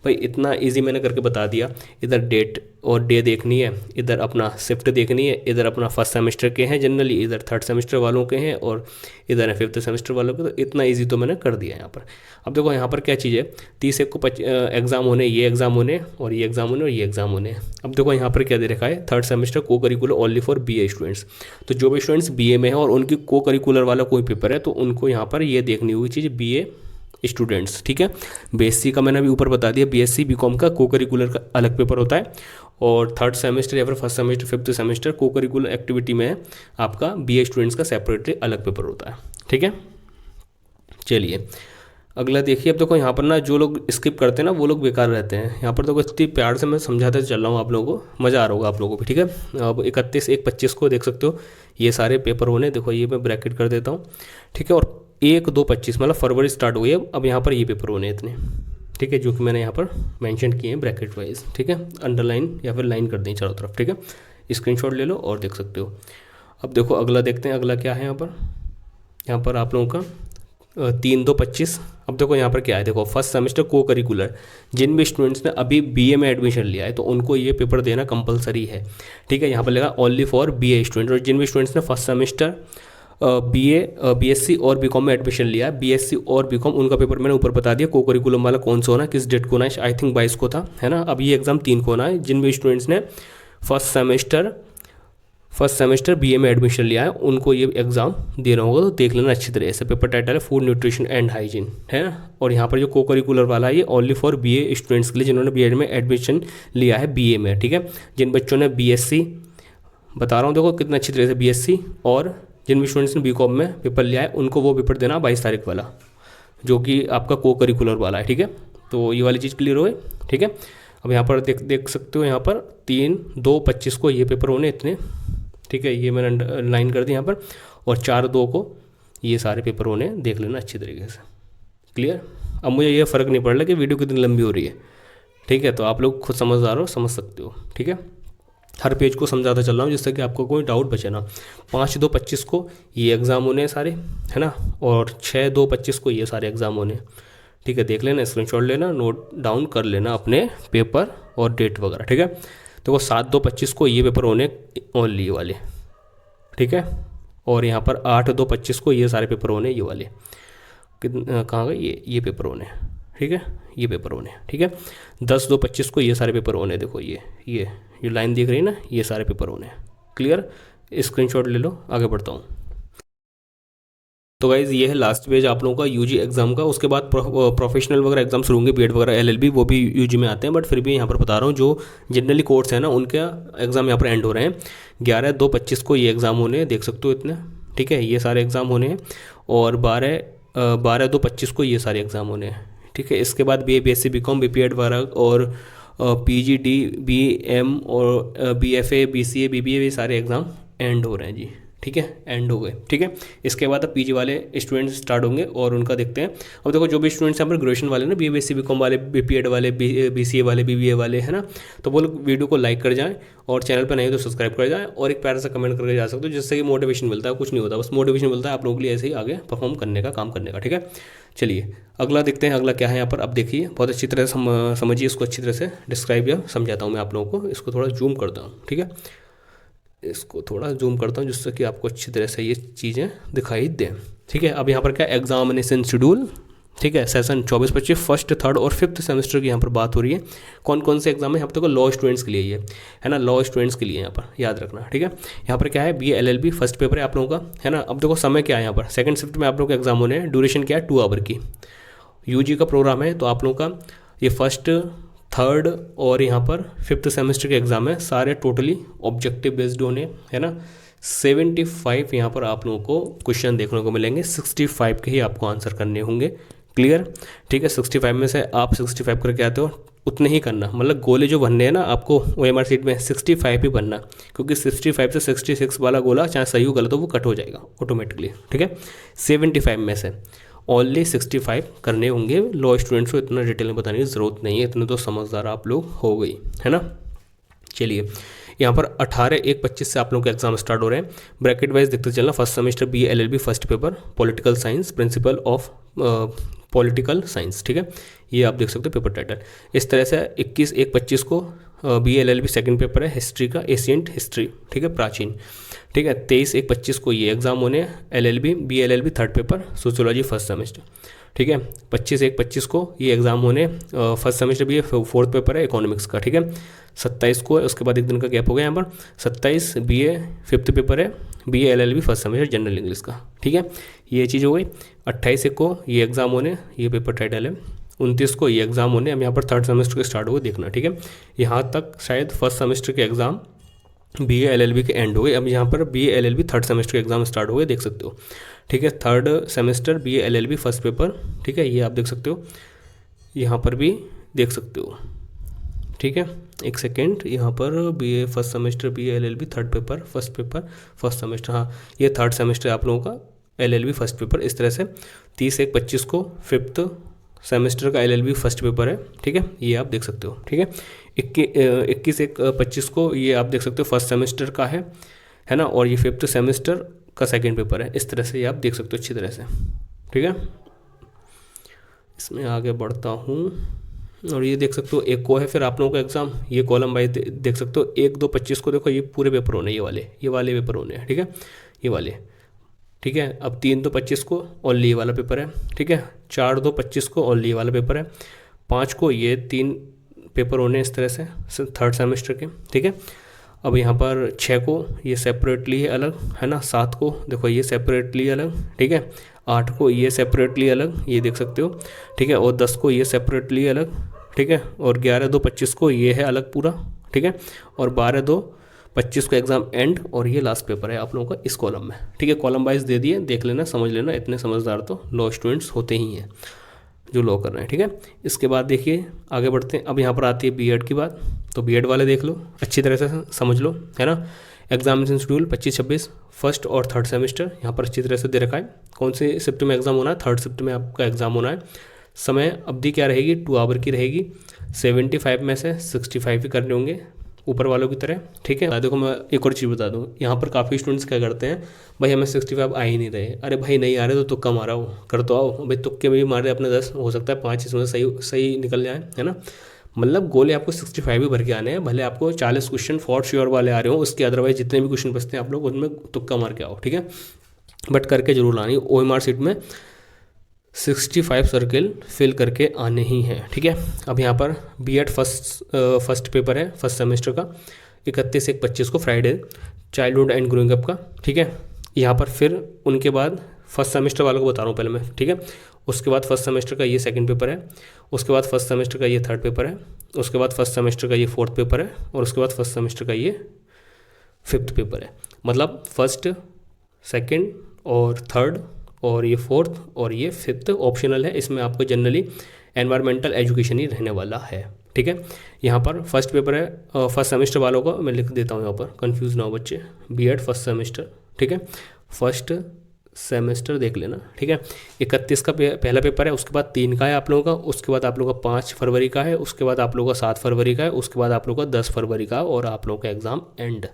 भाई, इतना इजी मैंने करके बता दिया। इधर डेट और डे देखनी है, इधर अपना शिफ्ट देखनी है, इधर अपना 1st सेमेस्टर के हैं जनरली, इधर 3rd सेमेस्टर वालों के हैं, और इधर है 5th सेमेस्टर वालों के। तो इतना इजी तो मैंने कर दिया यहाँ पर। अब देखो यहाँ पर क्या चीज़ है, 30/1 को एग्ज़ाम होने, ये एग्ज़ाम होने, और ये एग्ज़ाम होने, और ये एग्ज़ाम होने। अब देखो यहाँ पर क्या दे रखा है, 3rd सेमेस्टर को curricular only for BA students. तो जो भी स्टूडेंट्स बीए में है और उनकी को करिकुलर वाला कोई पेपर है, तो उनको यहाँ पर ये देखनी होगी चीज़, बीए स्टूडेंट्स। ठीक है, बीएससी का मैंने अभी ऊपर बता दिया, बीएससी बीकॉम का को करिकुलर का अलग पेपर होता है, और 3rd सेमेस्टर या फिर 1st सेमेस्टर 5th सेमेस्टर को करिकुलर एक्टिविटी में आपका बीए स्टूडेंट्स का सेपरेटली अलग पेपर होता है। ठीक है, चलिए अगला देखिए। अब देखो यहाँ पर ना जो लोग स्किप करते हैं ना वो लोग बेकार रहते हैं। यहाँ पर देखो इतनी प्यार से मैं समझाते चल रहा हूँ आप लोगों को, मज़ा आ रहा होगा आप लोगों को भी। ठीक है, अब 31/1/25 को देख सकते हो, ये सारे पेपर होने, देखो ये मैं ब्रैकेट कर देता हूँ। ठीक है, और 1/2/25 मतलब फरवरी स्टार्ट हुई है, अब यहाँ पर ये पेपर होने इतने। ठीक है, जो कि मैंने यहाँ पर मेंशन किए हैं ब्रैकेट वाइज। ठीक है, अंडरलाइन या फिर लाइन कर दें चारों तरफ। ठीक है, स्क्रीनशॉट ले लो और देख सकते हो। अब देखो अगला देखते हैं, अगला क्या है यहाँ पर आप लोगों का 3/2/25। अब देखो यहाँ पर क्या है, देखो 1st सेमेस्टर को करिकुलर, जिन भी स्टूडेंट्स ने अभी बीए में एडमिशन लिया है तो उनको ये पेपर देना कंपलसरी है। ठीक है, यहाँ पर लगा ओनली फॉर बीए स्टूडेंट, और जिन भी स्टूडेंट्स ने 1st सेमेस्टर बीएससी और बीकॉम में एडमिशन लिया है, बीएससी और बीकॉम, उनका पेपर मैंने ऊपर बता दिया। को करिकुलम वाला कौन सा होना है, किस डेट को होना है, आई थिंक 22 को था, है ना। अब ये एग्ज़ाम 3 को होना है। जिन भी स्टूडेंट्स ने फर्स्ट सेमेस्टर बीए में एडमिशन लिया है उनको ये एग्ज़ाम देना होगा, तो देख लेना अच्छी तरह से। पेपर टाइटल है फूड न्यूट्रिशन एंड हाइजीन, है ना। और यहाँ पर जो को करिकुलर वाला है ये ओनली फॉर बीए स्टूडेंट्स के लिए जिन्होंने बीएड में एडमिशन लिया है बीए में। ठीक है, जिन बच्चों ने बीएससी, बता रहा हूँ देखो कितना अच्छी तरह से, बीएससी, और जिन भी स्टूडेंट्स ने बीकॉम में पेपर लिया है उनको वो पेपर देना 22 तारीख वाला, जो कि आपका को करिकुलर वाला है। ठीक है, तो ये वाली चीज़ क्लियर हो गई। ठीक है, अब यहाँ पर देख सकते हो, यहाँ पर 3/2/25 को ये पेपर होने इतने। ठीक है, ये मैंने लाइन कर दी यहाँ पर, और 4/2 को ये सारे पेपर होने, देख लेना अच्छी तरीके से। क्लियर। अब मुझे ये फ़र्क नहीं पड़ रहा कि वीडियो कितनी लंबी हो रही है। ठीक है, तो आप लोग खुद समझदार हो, समझ सकते हो। ठीक है, हर पेज को समझाता चल रहा हूँ जिससे कि आपको कोई डाउट बचे ना। 5/2/25 को ये एग्ज़ाम होने सारे, है ना, और 6/2/25 को ये सारे एग्ज़ाम होने। ठीक है, देख लेना, स्क्रीनशॉट लेना, नोट डाउन कर लेना अपने पेपर और डेट वगैरह। ठीक है, देखो 7/2/25 को ये पेपर होने ओनली वाले। ठीक है, और यहाँ पर 8/2/25 को ये सारे पेपर होने, ये वाले कहाँ गए, ये पेपर होने। ठीक है, ये पेपर होने। ठीक है, 10/2/25 को ये सारे पेपर होने, देखो ये लाइन दिख रही है ना, ये सारे पेपर होने। क्लियर, स्क्रीनशॉट ले लो, आगे बढ़ता हूँ। तो गाइज़ ये है लास्ट पेज आप लोगों का यूजी एग्ज़ाम का। उसके बाद प्रोफेशनल वगैरह एग्जाम शुरू होंगे, बीएड वगैरह एलएलबी, वो भी यूजी में आते हैं, बट फिर भी यहाँ पर बता रहा हूँ जो जनरली कोर्स है ना उनका एग्ज़ाम यहाँ पर एंड हो रहे हैं। 11/2/25 को ये एग्ज़ाम होने हैं, देख सकते हो इतने। ठीक है, ये सारे एग्ज़ाम होने हैं, और 12 12/2/25 को ये सारे एग्ज़ाम होने हैं, ठीक है। इसके बाद BA BSc BCom BPEd वर्ग और PGD BM और BFA BCA BBA ये सारे एग्ज़ाम एंड हो रहे हैं जी, ठीक है, एंड हो गए, ठीक है। इसके बाद अब PG वाले स्टूडेंट्स स्टार्ट होंगे और उनका देखते हैं। अब देखो जो भी स्टूडेंट्स यहाँ पर ग्रेजुएशन वाले ना, BA BSc BCom वाले, BPEd वाले, BCA वाले, BBA वाले, है ना, तो वो लोग वीडियो को लाइक कर जाएं और चैनल पर नहीं तो सब्सक्राइब कर जाएं और एक प्यारा सा कमेंट करके जा सकते हो, जिससे कि मोटिवेशन मिलता है। कुछ नहीं होता, बस मोटिवेशन मिलता है आप लोगों के लिए ऐसे ही आगे परफॉर्म करने का, काम करने का, ठीक है। चलिए अगला देखते हैं, अगला क्या है यहाँ पर। अब देखिए बहुत अच्छी तरह से समझिए इसको, अच्छी तरह से डिस्क्राइब या समझाता हूँ मैं आप लोगों को। इसको थोड़ा जूम करता हूँ, ठीक है, इसको थोड़ा जूम करता हूँ जिससे कि आपको अच्छी तरह से ये चीज़ें दिखाई दें, ठीक है। अब यहाँ पर क्या एग्जामिनेशन शेड्यूल, ठीक है, सेशन 24-25 फर्स्ट, थर्ड और फिफ्थ सेमेस्टर की यहाँ पर बात हो रही है। कौन कौन से एग्जाम है यहाँ पर देखो, लॉ स्टूडेंट्स के लिए ये है ना, लॉ स्टूडेंट्स के लिए यहाँ पर याद रखना, ठीक है। यहाँ पर क्या है, BA LLB फर्स्ट पेपर है आप लोगों का, है ना। अब देखो समय क्या है यहाँ पर, सेकंड शिफ्ट में आप लोगों के एग्जाम होने हैं। ड्यूरेशन क्या है, 2 आवर की UG का प्रोग्राम है। तो आप लोगों का ये फर्स्ट, थर्ड और यहाँ पर फिफ्थ सेमेस्टर के एग्ज़ाम है, सारे टोटली ऑब्जेक्टिव बेस्ड होने, है ना। 75 यहाँ पर आप लोगों को क्वेश्चन देखने को मिलेंगे, 65 के ही आपको आंसर करने होंगे, क्लियर, ठीक है। 65 में से आप 65 करके आते हो उतने ही करना, मतलब गोले जो बनने हैं ना आपको OMR शीट में 65 ही बनना, क्योंकि 65 से 66 वाला गोला चाहे सही हो गलत हो वो कट हो जाएगा ऑटोमेटिकली, ठीक है। 75 में से ओनली 65 करने होंगे। लॉ स्टूडेंट्स को इतना डिटेल में बताने की ज़रूरत नहीं है, इतने तो समझदार आप लोग हो गई, है ना। चलिए यहाँ पर 18/1/25 से आप लोगों के एग्जाम स्टार्ट हो रहे हैं। ब्रैकेट वाइज देखते चलना, first semester BA LLB first paper political science, principle of political science, ठीक है, ये आप देख सकते हो पेपर टाइटल। इस तरह से 21/1/25 को BA LLB सेकंड पेपर है हिस्ट्री का, एशियंट हिस्ट्री, ठीक है, प्राचीन, ठीक है। 23/1/25 को ये एग्जाम होने हैं LLB BA LLB third paper sociology first semester, ठीक है। 25/1/25 को ये एग्ज़ाम होने first semester BA fourth paper है इकोनॉमिक्स का, ठीक है। 27 को उसके बाद एक दिन का गैप हो गया यहाँ पर, 27 BA फिफ्थ पेपर है BA LLB first semester general English का, ठीक है, ये चीज़ हो गई। 28 को ये एग्ज़ाम होने, ये पेपर टाइटल है। 29 को ये एग्ज़ाम होने, अब यहाँ पर थर्ड सेमेस्टर के स्टार्ट हुए देखना, ठीक है। यहाँ तक शायद फर्स्ट सेमेस्टर के एग्ज़ाम BA LLB के एंड हो गए। अब यहाँ पर BA LLB थर्ड सेमेस्टर के एग्ज़ाम स्टार्ट हो गए, देख सकते हो, ठीक है। Third semester BA LLB first paper, ठीक है, ये आप देख सकते हो, यहाँ पर भी देख सकते हो, ठीक है। एक सेकेंड, यहाँ पर BA first semester BA LLB third paper first semester, हाँ ये थर्ड सेमेस्टर आप लोगों का LLB फर्स्ट पेपर। इस तरह से 30/1/25 को फिफ्थ सेमेस्टर का LLB फर्स्ट पेपर है, ठीक है, ये आप देख सकते हो, ठीक है। 21/1/25 को ये आप देख सकते हो फर्स्ट सेमेस्टर का है ना, और ये फिफ्थ सेमेस्टर का सेकंड पेपर है। इस तरह से ये आप देख सकते हो अच्छी तरह से, ठीक है। इसमें आगे बढ़ता हूँ और ये देख सकते हो एक को है फिर आप लोगों का एग्ज़ाम, ये कॉलम वाइज देख सकते हो। 1/2/25 को देखो ये पूरे पेपर होने, ये वाले पेपर होने हैं, ठीक है, ये वाले, ठीक है। अब 3/2/25 को ओनली ये वाला पेपर है, ठीक है। 4/2/25 को ओनली ये वाला पेपर है। 5 को ये 3 पेपर होने इस तरह से थर्ड सेमेस्टर के, ठीक है। अब यहाँ पर 6 को ये सेपरेटली है अलग, है ना। 7 को देखो ये सेपरेटली अलग, ठीक है। 8 को ये सेपरेटली अलग, ये देख सकते हो, ठीक है। और 10 को ये सेपरेटली अलग, ठीक है। और 11/2/25 को ये है अलग पूरा, ठीक है। और 12/2/25 को एग्ज़ाम एंड, और ये लास्ट पेपर है आप लोगों का इस कॉलम में, ठीक है। कॉलम वाइज दे दिए, देख लेना, समझ लेना, इतने समझदार तो लॉ स्टूडेंट्स होते ही हैं जो लॉ कर रहे हैं, ठीक है। इसके बाद देखिए आगे बढ़ते हैं। अब यहाँ पर आती है BEd की बात, तो BEd वाले देख लो अच्छी तरह से समझ लो, है ना। एग्जामिनेशन शेड्यूल 25-26 फर्स्ट और थर्ड सेमेस्टर यहाँ पर अच्छी तरह से दे रखा है। कौन से शिफ्ट में एग्ज़ाम होना है, थर्ड शिफ्ट में आपका एग्ज़ाम होना है। समय अवधि क्या रहेगी, 2 आवर की रहेगी। 75 में से 65 ही करने होंगे ऊपर वालों की तरह, ठीक है। देखो मैं एक और चीज़ बता दूँ, यहाँ पर काफ़ी स्टूडेंट्स क्या करते हैं, भाई हमें 65 आ ही नहीं रहे, अरे भाई नहीं आ रहे तो तुक्का मारा हो, कर तो आओ भाई, तुक्के में भी मारे अपने 10, हो सकता है 5 इसमें सही निकल जाए, है ना। मतलब गोले आपको 65 ही भर के आने हैं, भले आपको 40 क्वेश्चन फॉर श्योर वाले आ रहे हो, उसके अदरवाइज जितने भी क्वेश्चन बचते हैं आप लोग उनमें तुक्का मार के आओ, ठीक है। बट करके जरूर लानी, OMR शीट में 65 सर्किल फिल करके आने ही हैं, ठीक है। अब यहाँ पर BEd फर्स्ट पेपर है फर्स्ट सेमेस्टर का 31/1/25 को Friday, childhood and growing up का, ठीक है। यहाँ पर फिर उनके बाद फर्स्ट सेमेस्टर वालों को बता रहा हूँ पहले मैं, ठीक है। उसके बाद फर्स्ट सेमेस्टर का ये सेकंड पेपर है, उसके बाद फर्स्ट सेमेस्टर का ये थर्ड पेपर है, उसके बाद फर्स्ट सेमेस्टर का ये फोर्थ पेपर है, और उसके बाद फर्स्ट सेमेस्टर का ये फिफ्थ पेपर है। मतलब फर्स्ट, सेकंड और थर्ड और ये फोर्थ और ये फिफ्थ ऑप्शनल है। इसमें आपको जनरली एनवायरमेंटल एजुकेशन ही रहने वाला है, ठीक है। यहाँ पर फर्स्ट पेपर है फर्स्ट सेमेस्टर वालों का, मैं लिख देता हूँ यहाँ पर, कंफ्यूज ना हो बच्चे, बीएड फर्स्ट सेमेस्टर, ठीक है। फर्स्ट सेमेस्टर देख लेना, ठीक है। 31 का पहला पेपर है, उसके बाद 3 का है आप लोगों का, उसके बाद आप लोगों का 5 फरवरी का है, उसके बाद आप लोगों का 7 फरवरी का है, उसके बाद आप लोगों का 10 फरवरी का, और आप लोगों का एग्ज़ाम एंड,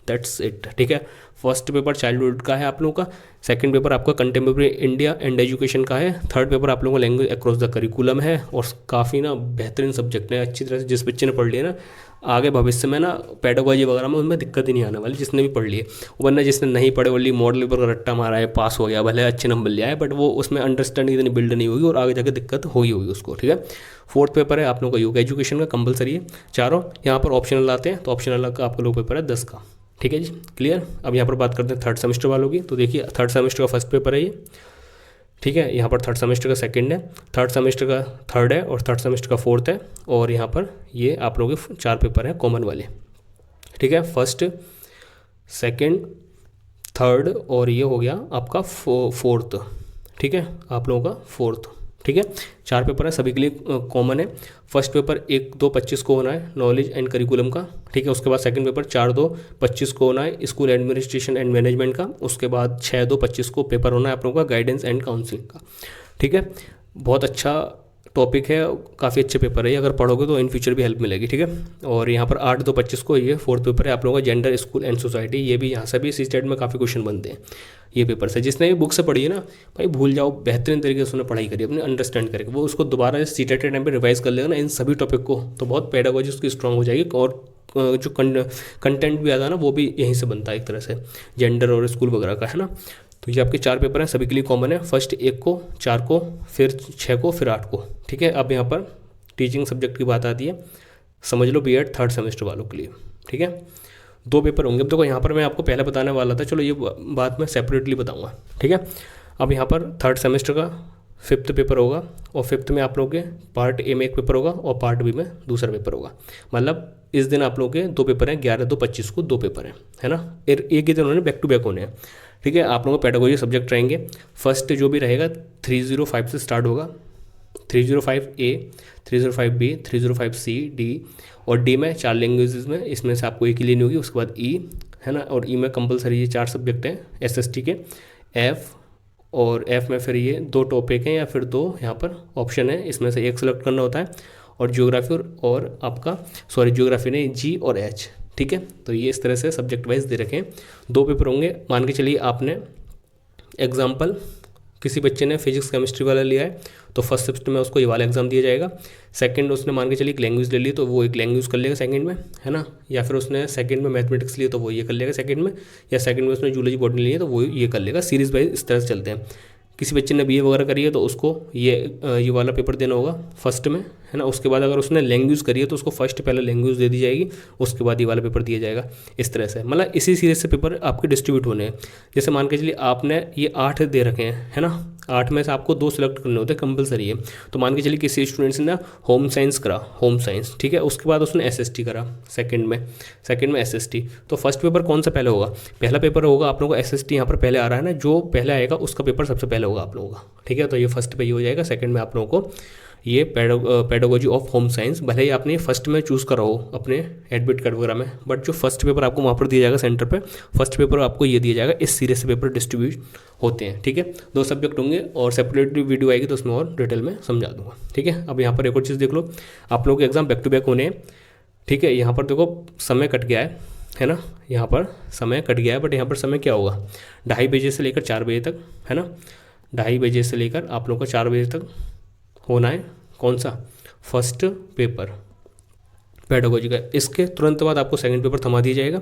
दैट्स इट, ठीक है। फर्स्ट पेपर चाइल्डहुड का है आप लोगों का, सेकंड पेपर आपका कंटेम्प्रेरी इंडिया एंड एजुकेशन का है, थर्ड पेपर आप लोगों का लैंग्वेज अक्रॉस द करिकुलम है, और काफ़ी ना बेहतरीन सब्जेक्ट है, अच्छी तरह से जिस बच्चे ने पढ़ लिया ना, आगे भविष्य में ना पेडागोजी वगैरह में उनमें दिक्कत ही नहीं आने वाली, जिसने भी पढ़ लिए। वरना जिसने नहीं पढ़े ओनली मॉडल पेपर का रट्टा मारा है, पास हो गया, भले अच्छे नंबर लिया है, बट वो उसमें अंडरस्टैंडिंग इतनी बिल्ड नहीं होगी और आगे जाकर दिक्कत होगी उसको, ठीक है। फोर्थ पेपर है आप लोगों का योग एजुकेशन का, कंपलसरी है चारों। यहाँ पर ऑप्शनल आते हैं, तो ऑप्शनल का आपका लोग पेपर है 10 का, ठीक है जी, क्लियर। अब यहाँ पर बात करते हैं थर्ड सेमेस्टर वालों की। तो देखिए थर्ड सेमेस्टर का फर्स्ट पेपर है ये, ठीक है। यहाँ पर थर्ड सेमेस्टर का सेकंड है, थर्ड सेमेस्टर का थर्ड है, और थर्ड सेमेस्टर का फोर्थ है, और यहाँ पर ये आप लोगों के 4 पेपर हैं कॉमन वाले, ठीक है। फर्स्ट, सेकंड, थर्ड, और ये हो गया आपका फोर्थ, ठीक है, आप लोगों का फोर्थ, ठीक है। 4 पेपर है, सभी के लिए कॉमन है। फर्स्ट पेपर 1/2/25 को होना है, नॉलेज एंड करिकुलम का, ठीक है। उसके बाद सेकंड पेपर 4/2/25 को होना है, स्कूल एडमिनिस्ट्रेशन एंड मैनेजमेंट का। उसके बाद 6/2/25 को पेपर होना है आप लोगों का गाइडेंस एंड काउंसलिंग का, ठीक है। बहुत अच्छा टॉपिक है, काफ़ी अच्छे पेपर है, अगर पढ़ोगे तो इन फ्यूचर भी हेल्प मिलेगी, ठीक है। और यहाँ पर 8/2/25 को ये फोर्थ पेपर है आप लोगों का, जेंडर, स्कूल एंड सोसाइटी। ये भी यहाँ से भी सी स्टेट में काफ़ी क्वेश्चन बनते हैं ये पेपर से। जिसने भी बुक से पढ़ी है ना भाई, भूल जाओ, बेहतरीन तरीके से उसने पढ़ाई करी, अपने अंडरस्टैंड करके वो उसको दोबारा सी टेट के टाइम पर रिवाइज कर लेगा ना इन सभी टॉपिक को, तो बहुत पेडागोजी उसकी स्ट्रांग हो जाएगी। और जो कंटेंट भी आता है ना वो भी यहीं से बनता है एक तरह से, जेंडर और स्कूल वगैरह का, है ना। तो ये आपके 4 पेपर हैं, सभी के लिए कॉमन है। फर्स्ट 1 को, 4 को, फिर 6 को, फिर 8 को, ठीक है। अब यहाँ पर टीचिंग सब्जेक्ट की बात आती है, समझ लो बीएड थर्ड सेमेस्टर वालों के लिए, ठीक है। 2 पेपर होंगे। अब देखो यहाँ पर मैं आपको पहले बताने वाला था, चलो ये बात मैं सेपरेटली बताऊँगा, ठीक है। अब यहाँ पर थर्ड सेमेस्टर का 5th पेपर होगा, और 5th में आप लोगों के पार्ट ए में 1 पेपर होगा और पार्ट बी में दूसरा पेपर होगा। मतलब इस दिन आप लोगों के 2 पेपर हैं, 11/2/25 को 2 पेपर हैं, है ना। एक ही दिन उन्होंने बैक टू बैक होने हैं, ठीक है। आप लोगों को पेडागोजी सब्जेक्ट रहेंगे। फर्स्ट जो भी रहेगा 305 से स्टार्ट होगा, 305A, 305B, 305C, D, और डी में 4 लैंग्वेजेस में, इसमें से आपको एक ही लेनी होगी। उसके बाद ई, है ना, और ई में कंपलसरी ये 4 सब्जेक्ट हैं SST के। एफ, और एफ में फिर ये 2 टॉपिक हैं या फिर 2 यहाँ पर ऑप्शन है, इसमें से एक सेलेक्ट करना होता है। और जियोग्राफी और आपका जियोग्राफी नहीं, जी और एच, ठीक है। तो ये इस तरह से सब्जेक्ट वाइज दे रखे हैं। 2 पेपर होंगे। मान के चलिए आपने एग्जाम्पल, किसी बच्चे ने फिजिक्स केमिस्ट्री वाला लिया है तो फर्स्ट सेमेस्टर में उसको ये वाला एग्जाम दिया जाएगा। सेकंड उसने मान के चलिए एक लैंग्वेज ले ली तो वो एक लैंग्वेज कर लेगा सेकंड में, है ना। या फिर उसने सेकंड में मैथमेटिक्स लिया तो वो ये कर लेगा सेकंड में, या सेकंड में उसने जूलॉजी बॉटनी ली है तो वो ये कर लेगा। सीरीज वाइज इस तरह से चलते हैं। किसी बच्चे ने बीए वगैरह करी है तो उसको ये वाला पेपर देना होगा फर्स्ट में, है ना। उसके बाद अगर उसने लैंग्वेज करी है तो उसको फर्स्ट पहले लैंग्वेज दे दी जाएगी, उसके बाद ये वाला पेपर दिया जाएगा। इस तरह से मतलब इसी सीरीज से पेपर आपके डिस्ट्रीब्यूट होने हैं। जैसे मान के चलिए आपने ये 8 दे रखे हैं, है ना। 8 में से आपको 2 सिलेक्ट करने होते हैं, कंपलसरी है। तो मान के चलिए किसी स्टूडेंट्स ने होम साइंस करा, होम साइंस, ठीक है। उसके बाद उसने SST करा सेकंड में SST। तो फर्स्ट पेपर कौन सा पहले होगा? पहला पेपर होगा आप लोगों को SST, यहाँ पर पहले आ रहा है ना, जो पहले आएगा उसका पेपर सबसे पहले होगा आप लोगों का, ठीक है। तो ये फर्स्ट पे ही हो जाएगा। सेकंड में आप लोगों को ये पेडागोजी ऑफ होम साइंस, भले ही आपने फर्स्ट में चूज़ करा हो अपने एडमिट कार्ड वगैरह में, बट जो फर्स्ट पेपर आपको वहाँ पर दिया जाएगा सेंटर पे, फर्स्ट पेपर आपको ये दिया जाएगा। इस सीरीज से पेपर डिस्ट्रीब्यूट होते हैं, ठीक है। 2 सब्जेक्ट होंगे और सेपरेट वीडियो आएगी तो उसमें और डिटेल में समझा दूंगा, ठीक है। अब यहाँ पर एक और चीज़ देख लो, आप लोगों के एग्जाम बैक टू बैक होने हैं, ठीक है। यहाँ पर देखो समय कट गया है ना, यहाँ पर समय कट गया है, बट यहाँ पर समय क्या होगा 2:30 बजे से लेकर 4 बजे तक, है ना। 2:30 बजे से लेकर आप लोगों को 4 बजे तक होना है कौन सा, फर्स्ट पेपर पेडागोजी का। इसके तुरंत बाद आपको सेकंड पेपर थमा दिया जाएगा,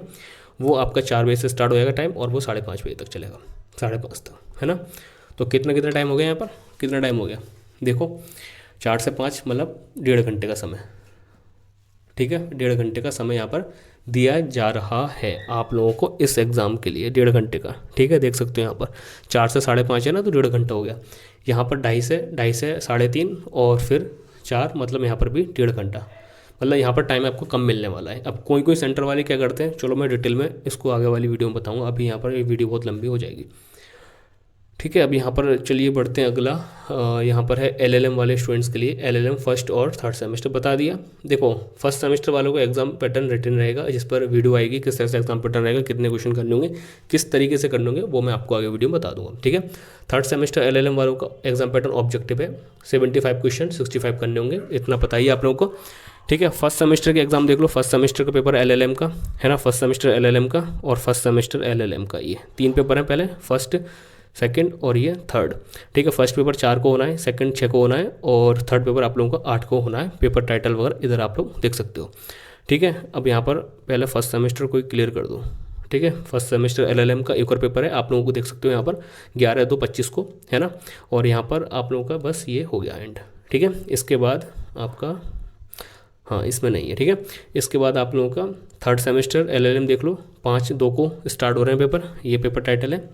वो आपका 4 बजे से स्टार्ट हो जाएगा टाइम, और वो 5:30 बजे तक चलेगा, 5:30 तक, है ना। तो कितना टाइम हो गया यहाँ पर, कितना टाइम हो गया देखो, 4 से 5 मतलब 1.5 घंटे का समय, ठीक है। 1.5 घंटे का समय यहाँ पर दिया जा रहा है आप लोगों को इस एग्ज़ाम के लिए, 1.5 घंटे का, ठीक है। देख सकते हो यहाँ पर 4 से 5:30 है ना, तो 1.5 घंटा हो गया। यहाँ पर 2:30 से 3:30 और फिर 4, मतलब यहाँ पर भी 1.5 घंटा, मतलब यहाँ पर टाइम आपको कम मिलने वाला है। अब कोई सेंटर वाले क्या करते हैं, चलो मैं डिटेल में इसको आगे वाली वीडियो में बताऊँगा, अभी यहाँ पर ये वीडियो बहुत लंबी हो जाएगी, ठीक है, अब यहाँ पर चलिए बढ़ते हैं अगला। यहाँ पर है एलएलएम वाले स्टूडेंट्स के लिए एलएलएम फर्स्ट और थर्ड सेमेस्टर बता दिया। देखो फर्स्ट सेमेस्टर वालों को एग्जाम पैटर्न रिटर्न रहेगा, जिस पर वीडियो आएगी किस तरह से एग्जाम पैटर्न रहेगा, कितने क्वेश्चन करने होंगे, किस तरीके से करने होंगे, वो मैं आपको आगे वीडियो में बता दूंगा। ठीक है, थर्ड सेमेस्टर एलएलएम वालों का एग्जाम पैटर्न ऑब्जेक्टिव है 75 क्वेश्चन 65 करने होंगे, इतना पता ही आप लोगों को। ठीक है, फर्स्ट सेमेस्टर के एग्जाम देख लो। फर्स्ट सेमेस्टर का पेपर एलएलएम का है ना, फर्स्ट सेमेस्टर एलएलएम का और फर्स्ट सेमेस्टर एलएलएम का, ये 3 पेपर हैं, पहले फर्स्ट सेकंड और ये थर्ड। ठीक है, फर्स्ट पेपर 4 को होना है, सेकंड 6 को होना है और थर्ड पेपर आप लोगों का 8 को होना है। पेपर टाइटल वगैरह इधर आप लोग देख सकते हो। ठीक है, अब यहाँ पर पहले फर्स्ट सेमेस्टर को क्लियर कर दो। ठीक है, फर्स्ट सेमेस्टर एलएलएम का एक और पेपर है, आप लोगों को देख सकते हो यहाँ पर 11/2/25 को है ना, और यहाँ पर आप लोगों का बस ये हो गया एंड। ठीक है, इसके बाद आपका, हाँ इसमें नहीं है। ठीक है, इसके बाद आप लोगों का थर्ड सेमेस्टर एलएलएम देख लो, 5/2 को स्टार्ट हो रहे हैं पेपर, ये पेपर टाइटल है।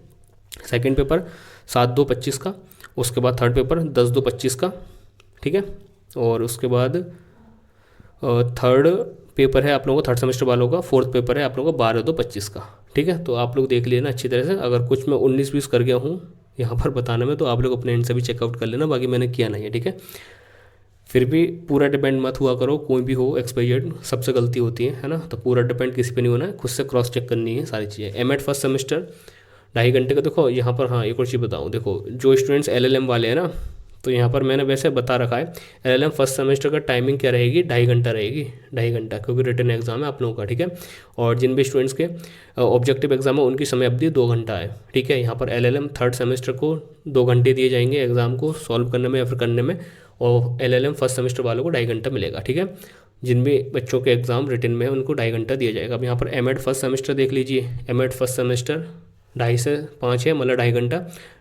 सेकंड पेपर 7/2/25 का, उसके बाद थर्ड पेपर 10/2/25 का। ठीक है, और उसके बाद थर्ड पेपर है आप लोगों का थर्ड सेमेस्टर वालों का, फोर्थ पेपर है आप लोगों का 12/2/25 का। ठीक है, तो आप लोग देख लेना अच्छी तरह से, अगर कुछ मैं 19-20 कर गया हूँ यहाँ पर बताने में तो आप लोग अपने एंड से भी चेकआउट कर लेना, बाकी मैंने किया नहीं है। ठीक है, फिर भी पूरा डिपेंड मत हुआ करो, कोई भी हो एक्सपाइजेड, सबसे गलती होती है ना, तो पूरा डिपेंड किसी पे नहीं होना है, खुद से क्रॉस चेक करनी है सारी चीज़ें। एमएड फर्स्ट सेमेस्टर 2.5 घंटे का। देखो यहाँ पर, हाँ एक और चीज़ बताऊँ, देखो जो स्टूडेंट्स एलएलएम वाले हैं ना, तो यहाँ पर मैंने वैसे बता रखा है एलएलएम फर्स्ट सेमेस्टर का टाइमिंग क्या रहेगी, 2.5 घंटा रहेगी, 2.5 घंटा, क्योंकि रिटन एग्जाम है आप लोगों का। ठीक है, और जिन भी स्टूडेंट्स के ऑब्जेक्टिव एग्जाम है उनकी समय अवधि 2 घंटा है। ठीक है, यहाँ पर एलएलएम थर्ड सेमेस्टर को 2 घंटे दिए जाएंगे एग्जाम को सॉल्व करने में या फिर करने में, और एलएलएम फर्स्ट सेमेस्टर वालों को 2.5 घंटा मिलेगा। ठीक है, जिन भी बच्चों के एग्जाम रिटन में है उनको 2.5 घंटा दिया जाएगा। अब यहाँ पर एमएड फर्स्ट सेमेस्टर देख लीजिए, एमएड फर्स्ट सेमेस्टर 2.5 से 5 है, मतलब 2.5 घंटा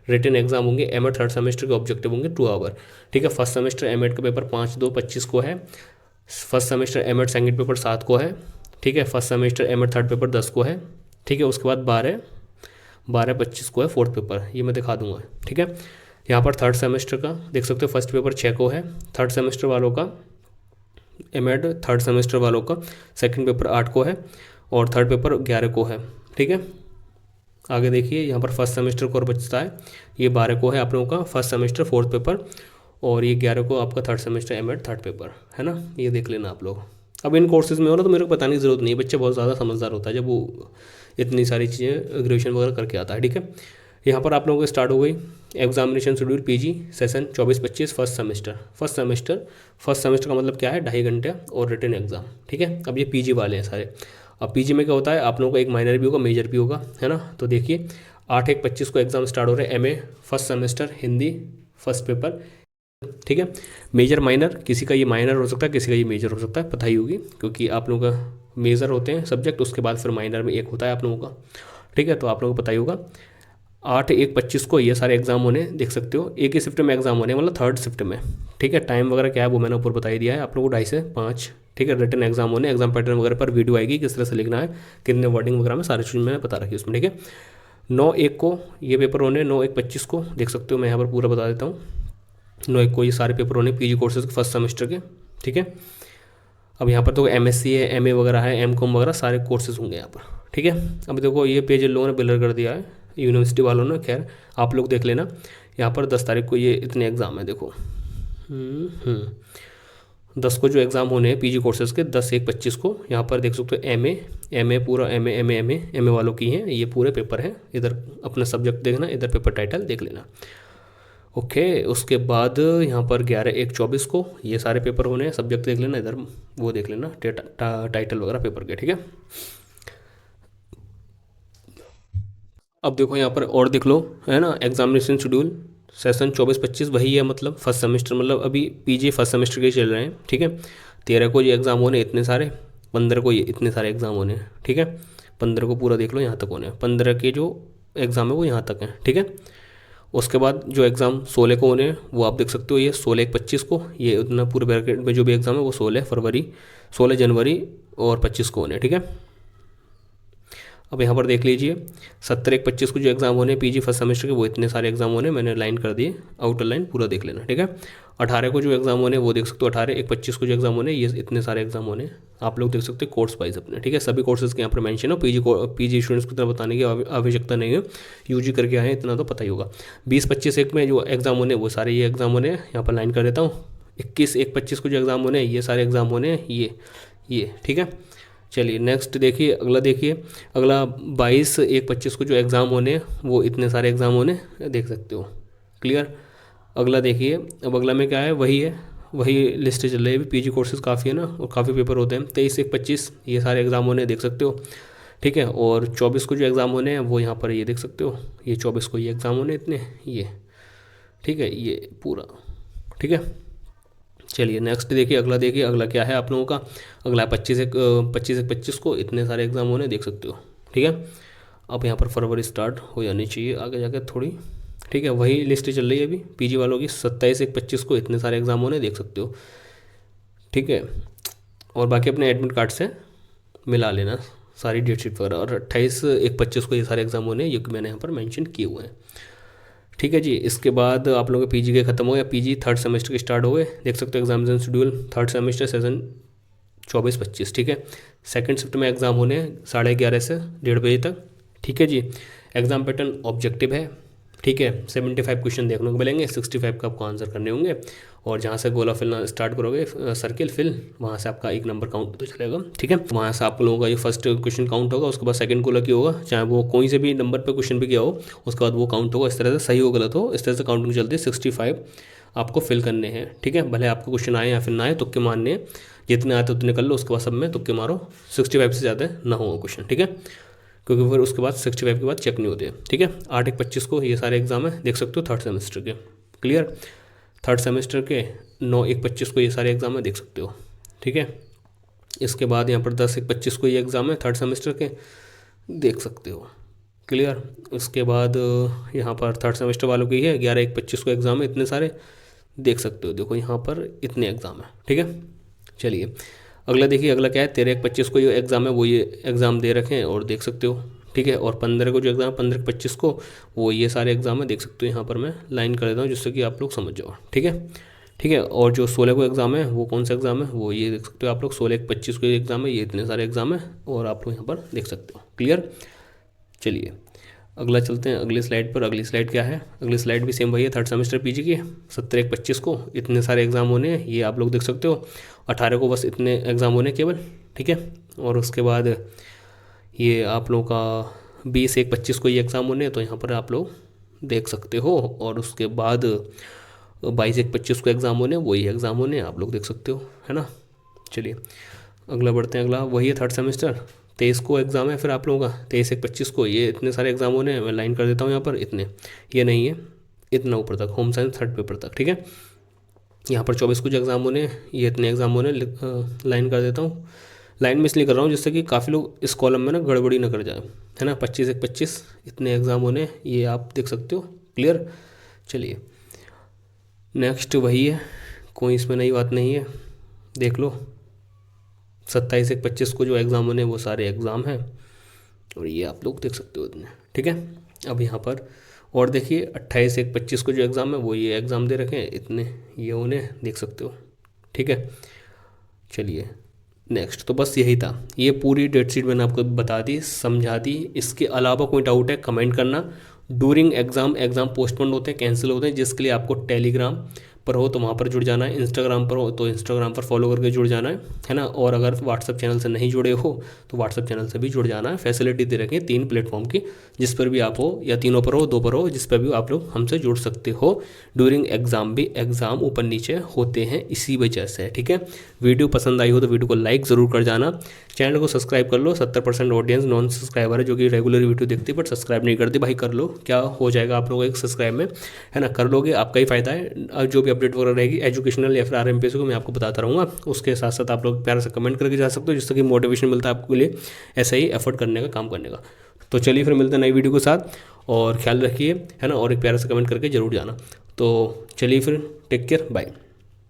रिटन एग्जाम होंगे। एमएड थर्ड सेमेस्टर के ऑब्जेक्टिव होंगे 2 आवर। ठीक है, फर्स्ट सेमेस्टर एमएड का पेपर 5/2/25 को है, first semester MEd second paper 7 को है। ठीक है, first semester MEd third paper 10 को है। ठीक है, उसके बाद 12/25 को है फोर्थ पेपर, ये मैं दिखा दूंगा। ठीक है, यहाँ पर थर्ड सेमेस्टर का देख सकते हो, फर्स्ट पेपर 6 को है थर्ड सेमेस्टर वालों का, एमएड थर्ड सेमेस्टर वालों का सेकंड पेपर 8 को है और थर्ड पेपर 11 को है। ठीक है, आगे देखिए यहाँ पर फर्स्ट सेमेस्टर को और बचता है, ये 12 को है आप लोगों का फर्स्ट सेमेस्टर फोर्थ पेपर, और ये 11 को आपका third semester MEd third paper है ना, ये देख लेना आप लोग। अब इन कोर्सेज में हो ना तो मेरे को बताने की ज़रूरत नहीं है, बच्चा बहुत ज़्यादा समझदार होता है जब वो इतनी सारी चीज़ें ग्रेजुएशन वगैरह करके आता है। ठीक है, यहाँ पर आप लोगों को स्टार्ट हो गई examination schedule PG session 24-25 first semester का मतलब क्या है, 2.5 घंटे और रिटन एग्जाम। ठीक है, अब ये पीजी वाले हैं सारे। अब पीजी में क्या होता है, आप लोगों को एक माइनर भी होगा मेजर भी होगा है ना, तो देखिए 8/1/25 को एग्जाम स्टार्ट हो रहे हैं, MA first semester Hindi first paper. ठीक है, मेजर माइनर, किसी का ये माइनर हो सकता है किसी का ये मेजर हो सकता है, पता ही होगी, क्योंकि आप लोगों का मेजर होते हैं सब्जेक्ट, उसके बाद फिर माइनर में एक होता है आप लोगों का। ठीक है, तो आप लोगों को पता ही होगा 8/1/25 को ये सारे एग्जाम होने, देख सकते हो एक ही शिफ्ट में एग्जाम होने, मतलब थर्ड शिफ्ट में। ठीक है, टाइम वगैरह क्या है वो मैंने ऊपर बता ही दिया है आप लोगों को, 2.5 से 5। ठीक है, रिटन एग्जाम होने, एग्जाम पैटर्न वगैरह पर वीडियो आएगी, किस तरह से लिखना है, कितने वर्डिंग वगैरह में सारी चीज़ मैंने बता रखी है उसमें। ठीक है, 9/1 को ये पेपर होने, 9/1/25 को देख सकते हो, मैं यहाँ पर पूरा बता देता हूँ। 9/1 को ये सारे पेपर होने पीजी कोर्सेज के फर्स्ट सेमेस्टर के। ठीक है, अब यहाँ पर तो एमएससी है, एमए वगैरह है, एमकॉम वगैरह सारे कोर्सेज होंगे यहाँ पर। ठीक है, अब देखो ये पेज इन लोगों ने ब्लर कर दिया है यूनिवर्सिटी वालों ने, खैर आप लोग देख लेना। यहाँ पर 10 तारीख को ये इतने एग्ज़ाम है, देखो 10 को जो एग्ज़ाम होने हैं पीजी कोर्सेज़ के, 10/1/25 को यहाँ पर देख सकते हो एमए पूरा एमए वालों की हैं ये पूरे पेपर हैं। इधर अपना सब्जेक्ट देखना, इधर पेपर टाइटल देख लेना। ओके, उसके बाद यहाँ पर 11/1/24 को ये सारे पेपर होने हैं, सब्जेक्ट देख लेना, इधर वो देख लेना टाइटल वगैरह पेपर के। ठीक है, अब देखो यहाँ पर और देख लो है ना, एग्जामिनेशन शेड्यूल सेशन 24-25 वही है, मतलब फर्स्ट सेमेस्टर, मतलब अभी पीजी फर्स्ट सेमेस्टर के चल रहे हैं। ठीक है, 13 को ये एग्ज़ाम होने इतने सारे, 15 को ये इतने सारे एग्ज़ाम होने। ठीक है, 15 को पूरा देख लो, यहाँ तक होने, 15 के जो एग्ज़ाम है वो यहाँ तक हैं। ठीक है, उसके बाद जो एग्ज़ाम 16 को होने वो आप देख सकते हो, ये 16/1/25 को, ये उतना पूरे ब्रैकेट में जो भी एग्ज़ाम है वो 16 जनवरी और 25 को होने। ठीक है, अब यहाँ पर देख लीजिए 17/1/25 को जो एग्ज़ाम होने पीजी फर्स्ट सेमेस्टर के वो इतने सारे एग्जाम होने, मैंने लाइन कर दिए, आउटर लाइन पूरा देख लेना, ठीक है। 18 को जो एग्ज़ाम होने वो देख सकते हो, 18/1/25 को जो एग्ज़ाम होने ये इतने सारे एग्जाम होने आप लोग देख सकते हो कोर्स वाइज अपने, ठीक है। सभी कोर्सेज के यहाँ पर मेंशन हो, पीजी स्टूडेंट्स की तरह बताने की आवश्यकता नहीं है, यूजी करके आए इतना तो पता ही होगा। 20-25-1 में जो एग्ज़ाम होने वो सारे ये एग्ज़ाम होने, यहाँ पर लाइन कर देता हूँ। 21-1/25 को जो एग्ज़ाम होने ये सारे एग्ज़ाम होने, ये ठीक है। चलिए नेक्स्ट देखिए, अगला देखिए, अगला 22-1/25 को जो एग्ज़ाम होने वो इतने सारे एग्ज़ाम होने देख सकते हो, क्लियर। अगला देखिए, अब अगला में क्या है, वही लिस्ट चल रही है, पीजी कोर्सेज काफ़ी है ना और काफ़ी पेपर होते हैं। 23-1/25 ये सारे एग्ज़ाम होने देख सकते हो, ठीक है। और 24 को जो एग्ज़ाम होने हैं वो यहाँ पर ये देख सकते हो, ये 24 को ये एग्ज़ाम होने इतने, ये ठीक है, ये पूरा, ठीक है। चलिए नेक्स्ट देखिए, अगला क्या है आप लोगों का, अगला 25-1/25 को इतने सारे एग्ज़ाम होने देख सकते हो, ठीक है। अब यहाँ पर फरवरी स्टार्ट हो जानी चाहिए आगे जाकर थोड़ी, ठीक है। वही लिस्ट चल रही है अभी पीजी वालों की, 27-1/25 को इतने सारे एग्ज़ाम होने देख सकते हो, ठीक है। और बाकी अपने एडमिट कार्ड से मिला लेना सारी डेट शीट वगैरह। और 28-1/25 को ये सारे एग्ज़ाम होने, ये मैंने यहाँ पर मेंशन किए हुए हैं, ठीक है जी। इसके बाद आप लोगों के पीजी के ख़त्म हो गए, पीजी थर्ड सेमेस्टर के स्टार्ट हो गए, देख सकते हो examination schedule, third semester session 24-25, ठीक है। सेकंड शिफ्ट में एग्ज़ाम होने 11:30 से 1:30 बजे तक, ठीक है जी। एग्ज़ाम पैटर्न ऑब्जेक्टिव है, ठीक है। 75 क्वेश्चन देखने को मिलेंगे, 65 का आपको आंसर करने होंगे। और जहाँ से गोला फिलना स्टार्ट करोगे, सर्किल फिल, वहाँ से आपका एक नंबर काउंट तो चलेगा, ठीक है। वहाँ से आप लोगों का ये फर्स्ट क्वेश्चन काउंट होगा, उसके बाद सेकंड गोला की होगा, चाहे वो कोई से भी नंबर पे क्वेश्चन भी किया हो, उसके बाद वो काउंट होगा। इस तरह से सही हो गलत हो, इस तरह से काउंटिंग चलती है। 65 आपको फिल करने हैं, ठीक है। भले आपको क्वेश्चन आए या फिर ना आए, तुक्के मारने हैं, जितने आते उतने कर लो, उसके बाद सब में तुक्के मारो, 65 से ज़्यादा ना हो क्वेश्चन, ठीक है। क्योंकि फिर उसके बाद 65 के बाद चेक नहीं होते, ठीक है। 8-1/25 को ये सारे एग्जाम है, देख सकते हो थर्ड सेमेस्टर के, क्लियर। थर्ड सेमेस्टर के 9-1/25 को ये सारे एग्जाम है, देख सकते हो, ठीक है। इसके बाद यहाँ पर 10-1/25 को ये एग्ज़ाम है थर्ड सेमेस्टर के, देख सकते हो, क्लियर। उसके बाद यहाँ पर थर्ड सेमेस्टर वालों की है 11-1/25 को एग्ज़ाम है, इतने सारे देख सकते हो, देखो यहाँ पर इतने एग्ज़ाम है, ठीक है। चलिए अगला देखिए, अगला क्या है, 13-1/25 को ये एग्ज़ाम है, वो ये एग्ज़ाम दे रखे हैं और देख सकते हो, ठीक है। और 15 को जो एग्ज़ाम है, 15-25 को वो ये सारे एग्ज़ाम है, देख सकते हो। यहाँ पर मैं लाइन कर देता हूँ जिससे कि आप लोग समझ जाओ, ठीक है, ठीक है। और जो 16 को एग्ज़ाम है वो कौन सा एग्ज़ाम है, वो ये देख सकते हो आप लोग, 16-1/25 को एग्ज़ाम है, ये इतने सारे एग्ज़ाम है और आप लोग यहाँ पर देख सकते हो, क्लियर। चलिए अगला चलते हैं अगली स्लाइड पर। अगली स्लाइड क्या है, अगली स्लाइड भी सेम वही है, थर्ड सेमेस्टर पीजी की, 17-1/25 को इतने सारे एग्ज़ाम होने हैं, ये आप लोग देख सकते हो। 18 को बस इतने एग्ज़ाम होने केवल, ठीक है। और उसके बाद ये आप लोगों का 20-1/25 को ये एग्ज़ाम होने हैं, तो यहाँ पर आप लोग देख सकते हो। और उसके बाद 22-1/25 को एग्ज़ाम होने, वही एग्ज़ाम होने आप लोग देख सकते हो, है ना। चलिए अगला बढ़ते हैं, अगला वही है थर्ड सेमेस्टर, 23 को एग्ज़ाम है फिर आप लोगों का, 23-1/25 को ये इतने सारे एग्ज़ाम होने हैं, मैं लाइन कर देता हूँ यहाँ पर, इतने ये नहीं है, इतना ऊपर तक, होम साइंस थर्ड पेपर तक, ठीक है। यहाँ पर 24 को जो एग्ज़ाम होने हैं, ये इतने एग्ज़ाम होने, लाइन कर देता हूँ। लाइन में इसलिए कर रहा हूँ जिससे कि काफ़ी लोग इस कॉलम में ना गड़बड़ी ना कर जाए, है ना। 25-1/25 इतने एग्ज़ाम होने, ये आप देख सकते हो, क्लियर। चलिए नेक्स्ट वही है, कोई इसमें नई बात नहीं है, देख लो। 27-1/25 को जो एग्ज़ाम होने वो सारे एग्ज़ाम हैं और ये आप लोग देख सकते हो इतने, ठीक है। अब यहाँ पर और देखिए 28-1/25 को जो एग्ज़ाम है वो ये एग्ज़ाम दे रखे हैं, इतने ये उन्हें देख सकते हो, ठीक है। चलिए नेक्स्ट, तो बस यही था, ये पूरी डेट शीट मैंने आपको बता दी, समझा दी। इसके अलावा कोई डाउट है कमेंट करना। ड्यूरिंग एग्ज़ाम पोस्टपोन होते हैं, कैंसिल होते हैं, जिसके लिए आपको टेलीग्राम पर हो तो वहाँ पर जुड़ जाना है, इंस्टाग्राम पर हो तो इंस्टाग्राम पर फॉलो करके जुड़ जाना है ना। और अगर व्हाट्सअप चैनल से नहीं जुड़े हो तो व्हाट्सअप चैनल से भी जुड़ जाना है। फैसिलिटी दे रखी है 3 प्लेटफॉर्म की, जिस पर भी आप हो, या तीनों पर हो, 2 पर हो, जिस पर भी आप लोग हमसे जुड़ सकते हो। ड्यूरिंग एग्ज़ाम भी एग्ज़ाम ऊपर नीचे होते हैं इसी वजह से, ठीक है। वीडियो पसंद आई हो तो वीडियो को लाइक ज़रूर कर जाना, चैनल को सब्सक्राइब कर लो। 70% ऑडियंस नॉन सब्सक्राइबर है जो कि रेगुलर वीडियो देखती है बट सब्सक्राइब नहीं करती, भाई कर लो, क्या हो जाएगा आप लोगों को एक सब्सक्राइब में, है ना, कर लोगे, आपका ही फ़ायदा है। जो भी अपडेट वगैरह रहेगी एजुकेशनल या फिर RMPSC को मैं आपको बताता रहूँगा, उसके साथ साथ आप लोग प्यार से कमेंट करके जा सकते हो, जिससे कि मोटिवेशन मिलता है आपके लिए ऐसा ही एफर्ट करने का, काम करने का। तो चलिए फिर मिलते हैं नई वीडियो के साथ, और ख्याल रखिए, है ना, और एक प्यार से कमेंट करके जरूर जाना। तो चलिए फिर, टेक केयर, बाय।